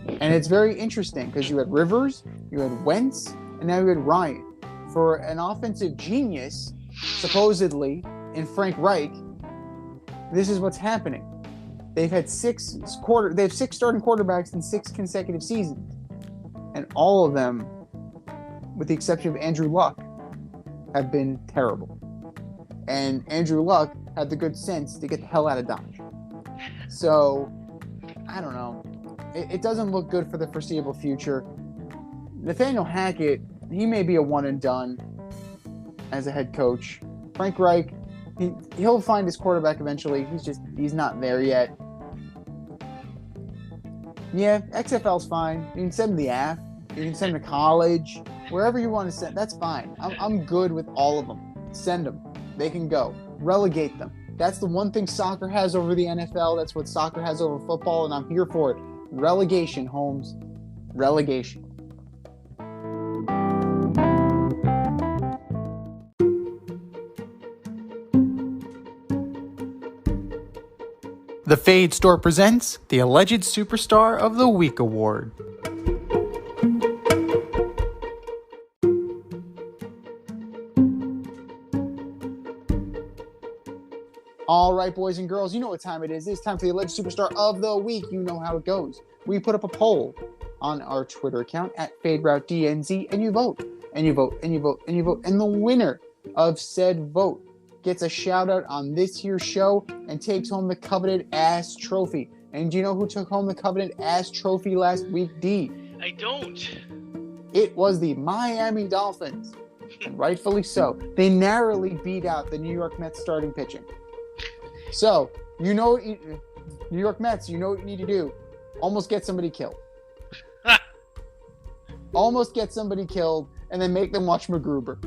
And it's very interesting because you had Rivers, you had Wentz, and now you had Ryan. For an offensive genius, supposedly, in Frank Reich, this is what's happening. They have 6 starting quarterbacks in 6 consecutive seasons, and all of them, with the exception of Andrew Luck, have been terrible. And Andrew Luck had the good sense to get the hell out of Dodge. So, I don't know. It doesn't look good for the foreseeable future. Nathaniel Hackett, he may be a one and done as a head coach. Frank Reich, he'll find his quarterback eventually. He's not there yet. Yeah, XFL's fine. You can send him the AF. You can send him to college. Wherever you want to send, that's fine. I'm good with all of them. Send them. They can go. Relegate them. That's the one thing soccer has over the NFL. That's what soccer has over football, and I'm here for it. Relegation, Holmes. Relegation. The Fade Store presents the Alleged Superstar of the Week Award. All right, boys and girls, you know what time it is. It's time for the Alleged Superstar of the Week. You know how it goes. We put up a poll on our Twitter account at FadeRouteDNZ, and you vote, and you vote, and you vote, and you vote. And the winner of said vote gets a shout-out on this here show and takes home the coveted ass trophy. And do you know who took home the coveted ass trophy last week, D? I don't. It was the Miami Dolphins, and rightfully so. They narrowly beat out the New York Mets starting pitching. So, New York Mets, you know what you need to do. Almost get somebody killed. Almost get somebody killed, and then make them watch MacGruber.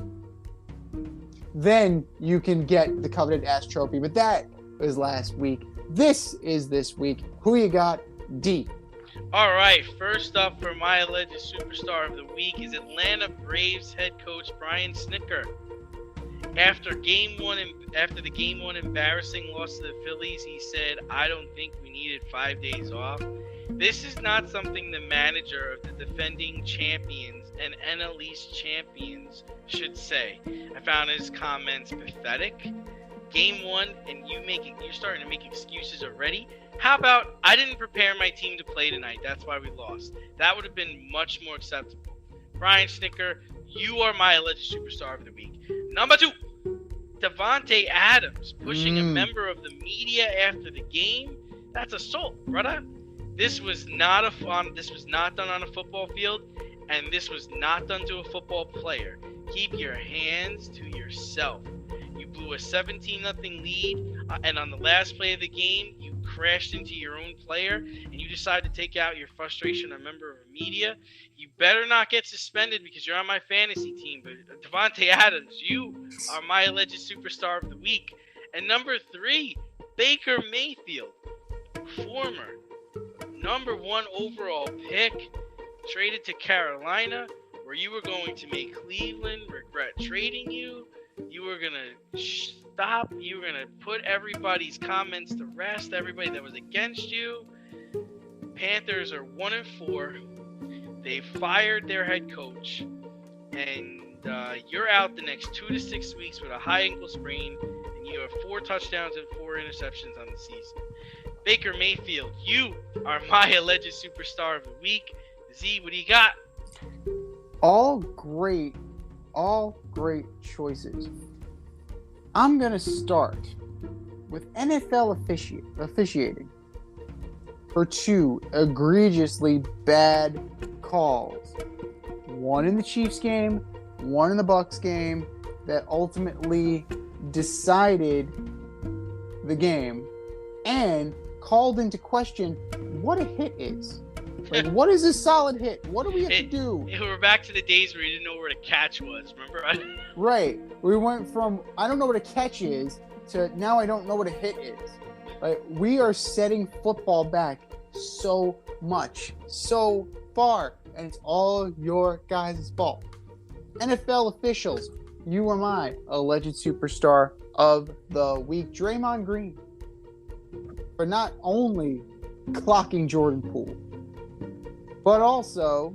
Then you can get the coveted ass trophy. But that was last week. This is this week. Who you got? D. All right, first up for my alleged superstar of the week is Atlanta Braves head coach Brian Snicker. After the game one embarrassing loss to the Phillies, he said, "I don't think we needed 5 days off." This is not something the manager of the defending champions and NL East champions should say. I found his comments pathetic. Game one, and you're starting to make excuses already. How about, "I didn't prepare my team to play tonight. That's why we lost." That would have been much more acceptable. Brian Snicker, you are my alleged superstar of the week. Number 2, Davante Adams pushing a member of the media after the game. That's assault, brother. This was not done on a football field, and this was not done to a football player. Keep your hands to yourself. You blew a 17-0 lead, and on the last play of the game, you crashed into your own player, and you decided to take out your frustration on a member of the media. You better not get suspended because you're on my fantasy team. But Davante Adams, you are my alleged superstar of the week. And number 3, Baker Mayfield, former number 1 overall pick, traded to Carolina, where you were going to make Cleveland regret trading you. You were going to stop. You were going to put everybody's comments to rest, everybody that was against you. Panthers are 1-4. They fired their head coach, and you're out the next 2 to 6 weeks with a high ankle sprain, and you have 4 touchdowns and 4 interceptions on the season. Baker Mayfield, you are my alleged superstar of the week. Z, what do you got? All great choices. I'm going to start with NFL officiating for 2 egregiously bad calls. One in the Chiefs game, one in the Bucs game that ultimately decided the game and called into question what a hit is. Like, what is a solid hit? What do we have to do? We're back to the days where you didn't know where the catch was, remember? Right. We went from, I don't know what a catch is, to now I don't know what a hit is. Like, we are setting football back so much, so far, and it's all your guys' fault. NFL officials, you are my alleged superstar of the week. Draymond Green, for not only clocking Jordan Poole, but also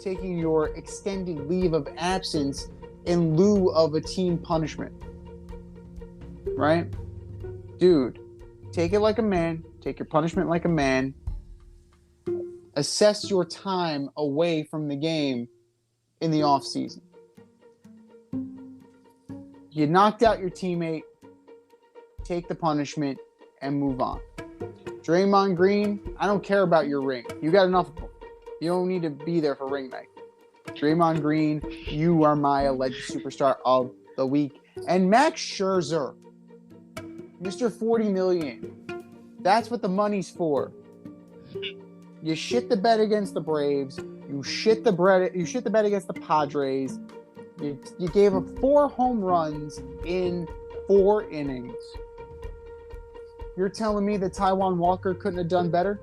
taking your extended leave of absence in lieu of a team punishment. Right? Dude, take it like a man. Take your punishment like a man. Assess your time away from the game in the offseason. You knocked out your teammate. Take the punishment and move on. Draymond Green, I don't care about your ring. You got enough of them. You don't need to be there for ring night. Draymond Green, you are my alleged superstar of the week. And Max Scherzer, Mr. $40 million. That's what the money's for. You shit the bet against the Braves. You shit the bet against the Padres. You gave up 4 home runs in 4 innings. You're telling me that Taijuan Walker couldn't have done better?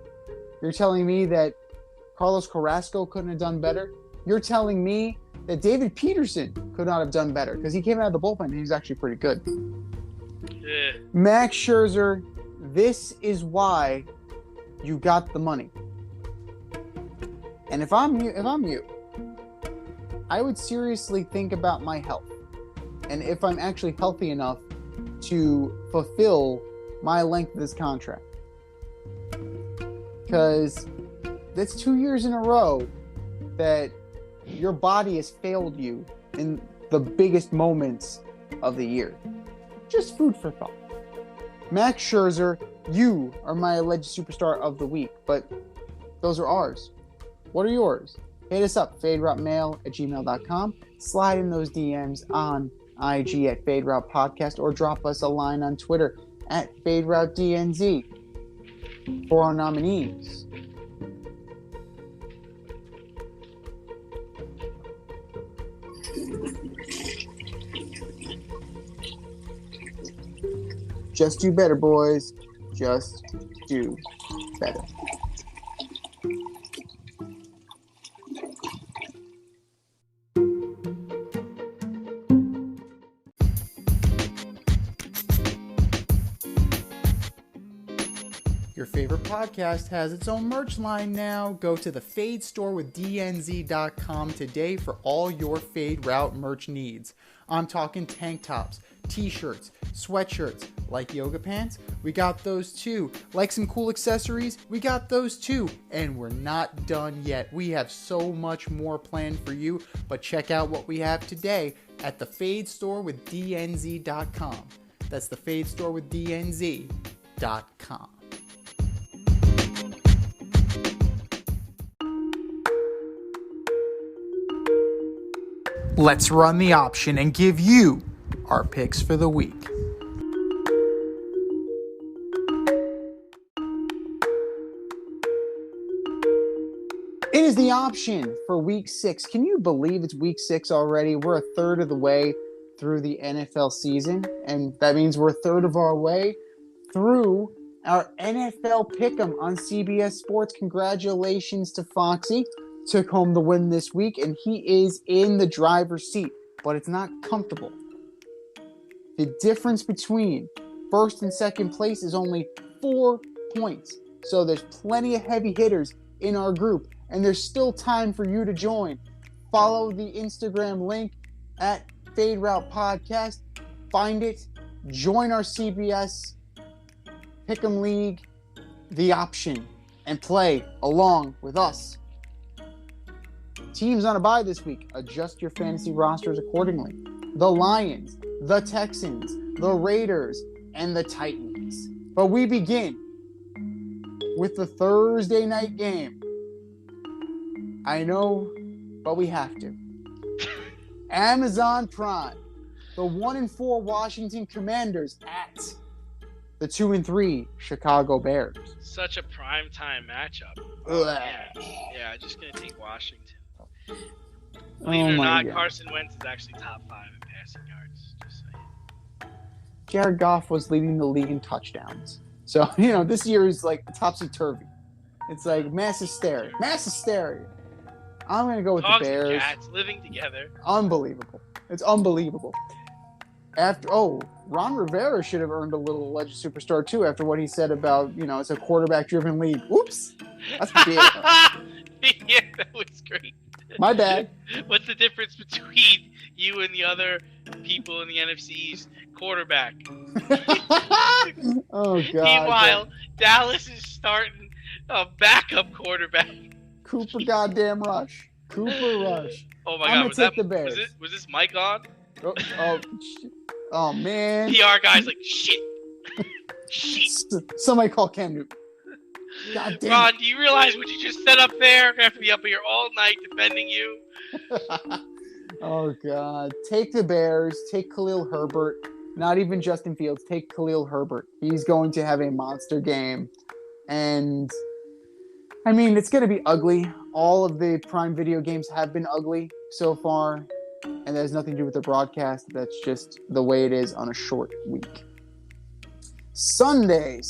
You're telling me that Carlos Carrasco couldn't have done better? You're telling me that David Peterson could not have done better because he came out of the bullpen and he was actually pretty good. Yeah. Max Scherzer, this is why you got the money. And if I'm you, I would seriously think about my health and if I'm actually healthy enough to fulfill my length of this contract. Because that's 2 years in a row that your body has failed you in the biggest moments of the year. Just food for thought. Max Scherzer, you are my alleged superstar of the week, but those are ours. What are yours? Hit us up, faderoutemail@gmail.com. Slide in those DMs on IG at Fade Route Podcast or drop us a line on Twitter at Fade Route DNZ for our nominees. Just do better, boys. Just do better. Your favorite podcast has its own merch line now. Go to the Fade store with DNZ.com today for all your Fade Route merch needs. I'm talking tank tops, t-shirts, sweatshirts, like yoga pants, we got those too. Like some cool accessories, we got those too. And we're not done yet. We have so much more planned for you, but check out what we have today at the Fade store with DNZ.com. That's the Fade store with DNZ.com. Let's run the option and give you our picks for the week. It is the option for week 6. Can you believe it's week 6 already? We're a third of the way through the NFL season, and that means we're a third of our way through our NFL Pick'em on CBS Sports. Congratulations to Foxy. Took home the win this week, and he is in the driver's seat, but it's not comfortable. The difference between first and second place is only 4 points. So there's plenty of heavy hitters in our group, and there's still time for you to join. Follow the Instagram link at Fade Route Podcast. Find it. Join our CBS Pick'em League, the option, and play along with us. Teams on a bye this week. Adjust your fantasy rosters accordingly. The Lions, the Texans, the Raiders, and the Titans. But we begin with the Thursday night game. I know, but we have to. Amazon Prime. The 1-4 Washington Commanders at the 2-3 Chicago Bears. Such a primetime matchup. Ugh. Yeah, just going to take Washington. Believe it or not, Carson Wentz is actually top 5 in passing yards. Just saying. Jared Goff was leading the league in touchdowns. So, this year is like topsy-turvy. It's like mass hysteria. Mass hysteria. I'm going to go with Dogs the Bears. and cats living together. Unbelievable. It's unbelievable. Ron Rivera should have earned a little alleged superstar too after what he said about, it's a quarterback-driven league. Oops. That's big. Yeah, that was great. My bad. What's the difference between you and the other people in the NFC East, quarterback. Oh God. Meanwhile, Dallas is starting a backup quarterback. Cooper goddamn Rush. Cooper Rush. Oh my I'm God, gonna was take that the Bears. Was this Mike on? Oh man. PR guy's like shit. Shit. Somebody call Cam Newton. God damn Ron, do you realize what you just set up there? I'm gonna have to be up here all night defending you. it. Oh God. Take the Bears. Take Khalil Herbert. Not even Justin Fields. Take Khalil Herbert. He's going to have a monster game. And I mean, it's going to be ugly. All of the Prime Video games have been ugly so far. And that has nothing to do with the broadcast. That's just the way it is on a short week. Sunday.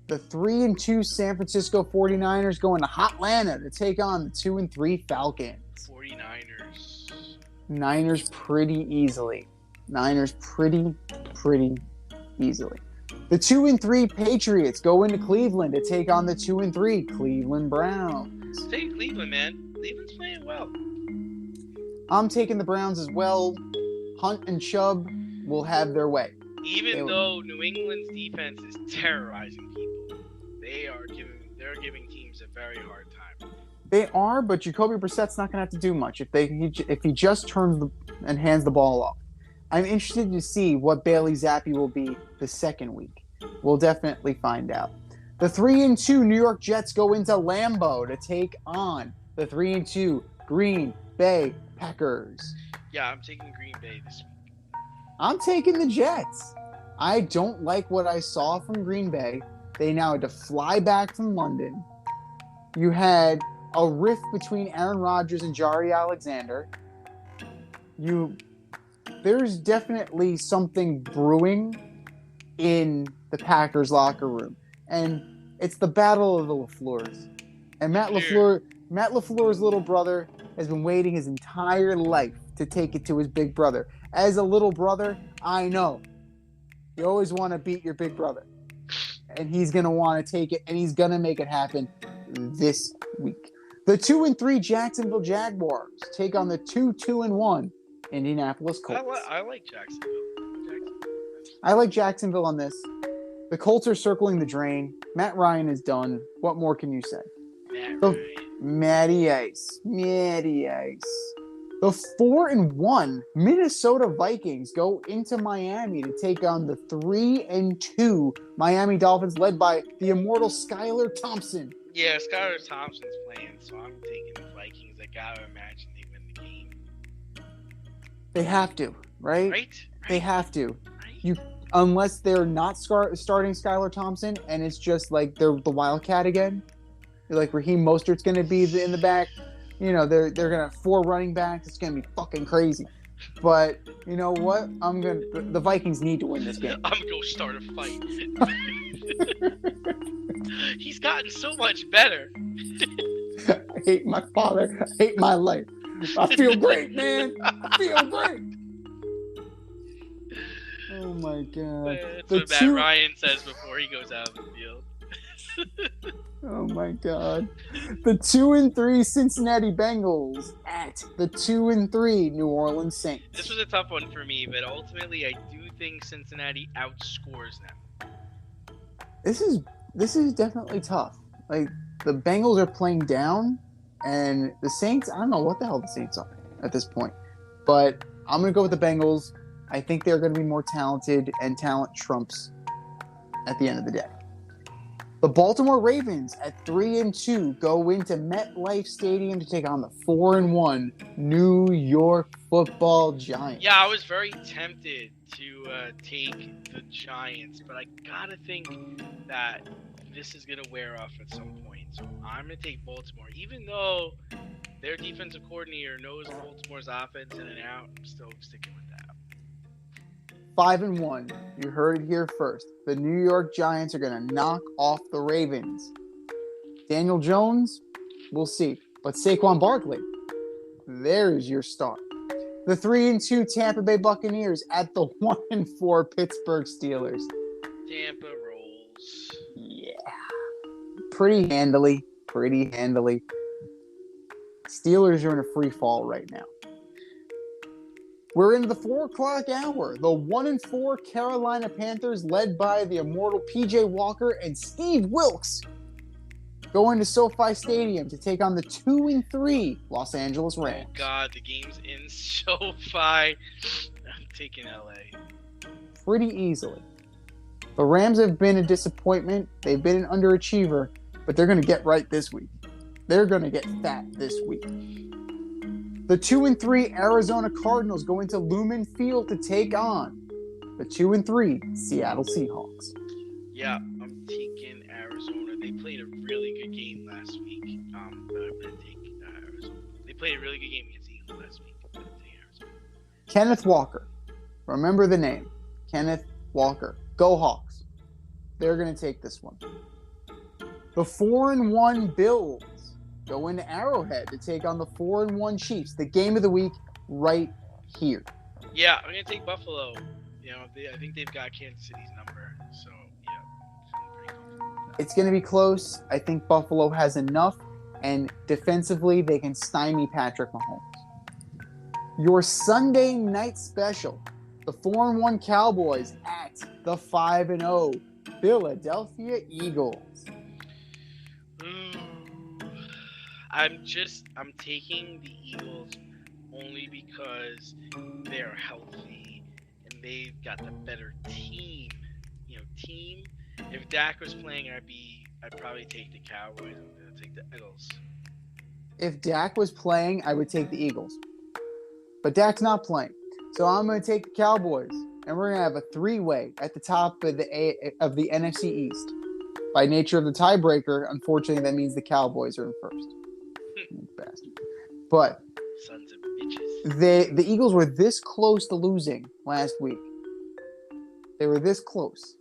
The 3-2 San Francisco 49ers going to Hotlanta to take on the 2-3 Falcons. 49ers. Niners pretty easily. Pretty easily. The 2-3 Patriots go into Cleveland to take on the 2-3 Cleveland Browns. Take Cleveland, man. Cleveland's playing well. I'm taking the Browns as well. Hunt and Chubb will have their way. Even though New England's defense is terrorizing people, they're giving teams a very hard time. They are, but Jacoby Brissett's not going to have to do much if he just turns and hands the ball off. I'm interested to see what Bailey Zappi will be the second week. We'll definitely find out. The 3-2 New York Jets go into Lambeau to take on the 3-2 Green Bay Packers. Yeah, I'm taking Green Bay this week. I'm taking the Jets. I don't like what I saw from Green Bay. They now had to fly back from London. You had a rift between Aaron Rodgers and Jari Alexander. There's definitely something brewing in the Packers locker room. And it's the battle of the LaFleurs. And Matt LaFleur's little brother has been waiting his entire life to take it to his big brother. As a little brother, I know you always want to beat your big brother. And he's going to want to take it, and he's going to make it happen this week. The 2-3 Jacksonville Jaguars take on the 2-1 Indianapolis Colts. I like Jacksonville. I like Jacksonville on this. The Colts are circling the drain. Matt Ryan is done. What more can you say? Matty Ice. The 4-1 Minnesota Vikings go into Miami to take on the 3-2 Miami Dolphins, led by the immortal Skylar Thompson. Yeah, Skylar Thompson's playing, so I'm taking the Vikings. I gotta imagine they win the game. They have to, right? Right? They have to. Right? Unless they're not starting Skylar Thompson and it's just like they're the Wildcat again. Like Raheem Mostert's going to be in the back. You know, they're going to have 4 running backs. It's going to be fucking crazy. But you know what? The Vikings need to win this game. I'm going to start a fight. He's gotten so much better. I hate my father. I hate my life. I feel great, man. I feel great. Oh my God. That's what Matt Ryan says before he goes out of the field. Oh my God. The 2-3 Cincinnati Bengals at the 2-3 New Orleans Saints. This was a tough one for me, but ultimately I do think Cincinnati outscores them. This is definitely tough. Like the Bengals are playing down, and the Saints, I don't know what the hell the Saints are at this point. But I'm going to go with the Bengals. I think they're going to be more talented, and talent trumps at the end of the day. The Baltimore Ravens at 3-2 go into MetLife Stadium to take on the 4-1 New York Football Giants. Yeah, I was very tempted to take the Giants, but I gotta think that this is gonna wear off at some point. So I'm gonna take Baltimore, even though their defensive coordinator knows Baltimore's offense in and out. I'm still sticking with that. 5-1. You heard it here first. The New York Giants are going to knock off the Ravens. Daniel Jones, we'll see. But Saquon Barkley, there's your start. The 3-2 Tampa Bay Buccaneers at the 1-4 Pittsburgh Steelers. Tampa rolls. Yeah. Pretty handily. Steelers are in a free fall right now. We're into the 4 o'clock hour. The 1-4 Carolina Panthers, led by the immortal PJ Walker and Steve Wilkes, going to SoFi Stadium to take on the 2-3 Los Angeles Rams. Oh God, the game's in SoFi. I'm taking LA. Pretty easily. The Rams have been a disappointment. They've been an underachiever, but they're going to get right this week. They're going to get fat this week. The 2-3 Arizona Cardinals go into Lumen Field to take on the 2-3 Seattle Seahawks. Yeah, I'm taking Arizona. They played a really good game last week. But I'm going to take Arizona. They played a really good game against the Eagles last week. I'm going to take Arizona. Kenneth Walker. Remember the name. Kenneth Walker. Go Hawks. They're going to take this one. The 4-1 Bills go into Arrowhead to take on the 4-1 Chiefs. The game of the week right here. Yeah, I'm going to take Buffalo. You know, I think they've got Kansas City's number. So, yeah, I'm pretty confident with that. It's going to be close. I think Buffalo has enough, and defensively they can stymie Patrick Mahomes. Your Sunday night special, the 4-1 Cowboys at the 5-0 Philadelphia Eagles. I'm taking the Eagles only because they're healthy and they've got the better team. If Dak was playing, I'd probably take the Cowboys. I'm gonna take the Eagles. If Dak was playing, I would take the Eagles. But Dak's not playing. So I'm going to take the Cowboys. And we're going to have a 3-way at the top of the NFC East. By nature of the tiebreaker, unfortunately, that means the Cowboys are in first. Bastard. But Sons of bitches. the Eagles were this close to losing last week. They were this close.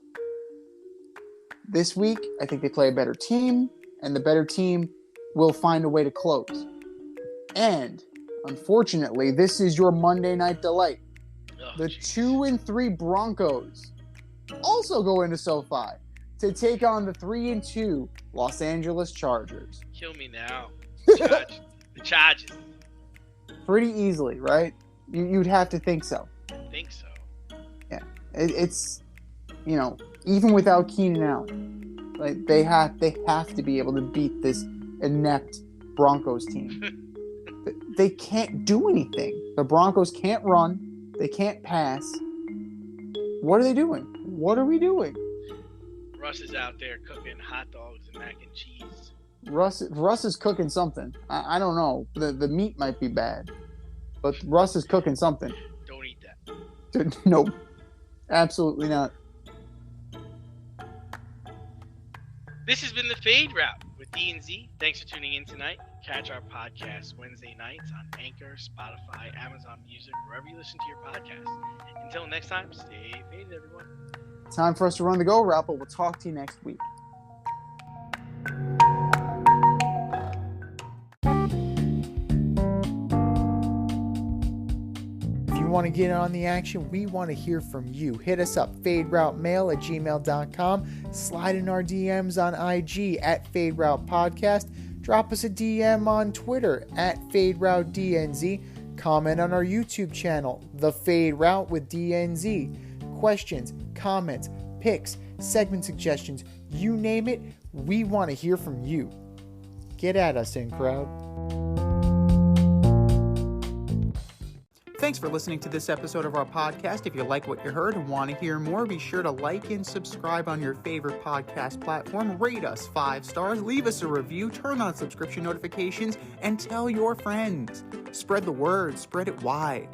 This week, I think they play a better team, and the better team will find a way to close. And, unfortunately, this is your Monday night delight. Oh, The jeez. 2-3 Broncos also go into SoFi to take on the 3-2 Los Angeles Chargers. Kill me now. The Chargers. Pretty easily, right? You'd have to think so. I think so. It's, even without Keenan Allen, like they have to be able to beat this inept Broncos team. They can't do anything. The Broncos can't run. They can't pass. What are they doing? What are we doing? Russ is out there cooking hot dogs and mac and cheese. Russ is cooking something. I don't know. The meat might be bad, but Russ is cooking something. Don't eat that. Nope. Absolutely not. This has been the Fade Route with D&Z. Thanks for tuning in tonight. Catch our podcast Wednesday nights on Anchor, Spotify, Amazon Music, wherever you listen to your podcast. Until next time, stay faded, everyone. Time for us to run the go route, but we'll talk to you next week. If you want to get on the action, we want to hear from you. Hit us up, faderoutemail@gmail.com. Slide in our DMs on IG @FadeRoutePodcast. Drop us a DM on Twitter @FadeRouteDNZ. Comment on our YouTube channel, The Fade Route with DNZ. Questions, comments, picks, segment suggestions, you name it, we want to hear from you. Get at us, in crowd. Thanks for listening to this episode of our podcast. If you like what you heard and want to hear more, be sure to like and subscribe on your favorite podcast platform. Rate us 5 stars, leave us a review, turn on subscription notifications, and tell your friends. Spread the word, spread it wide.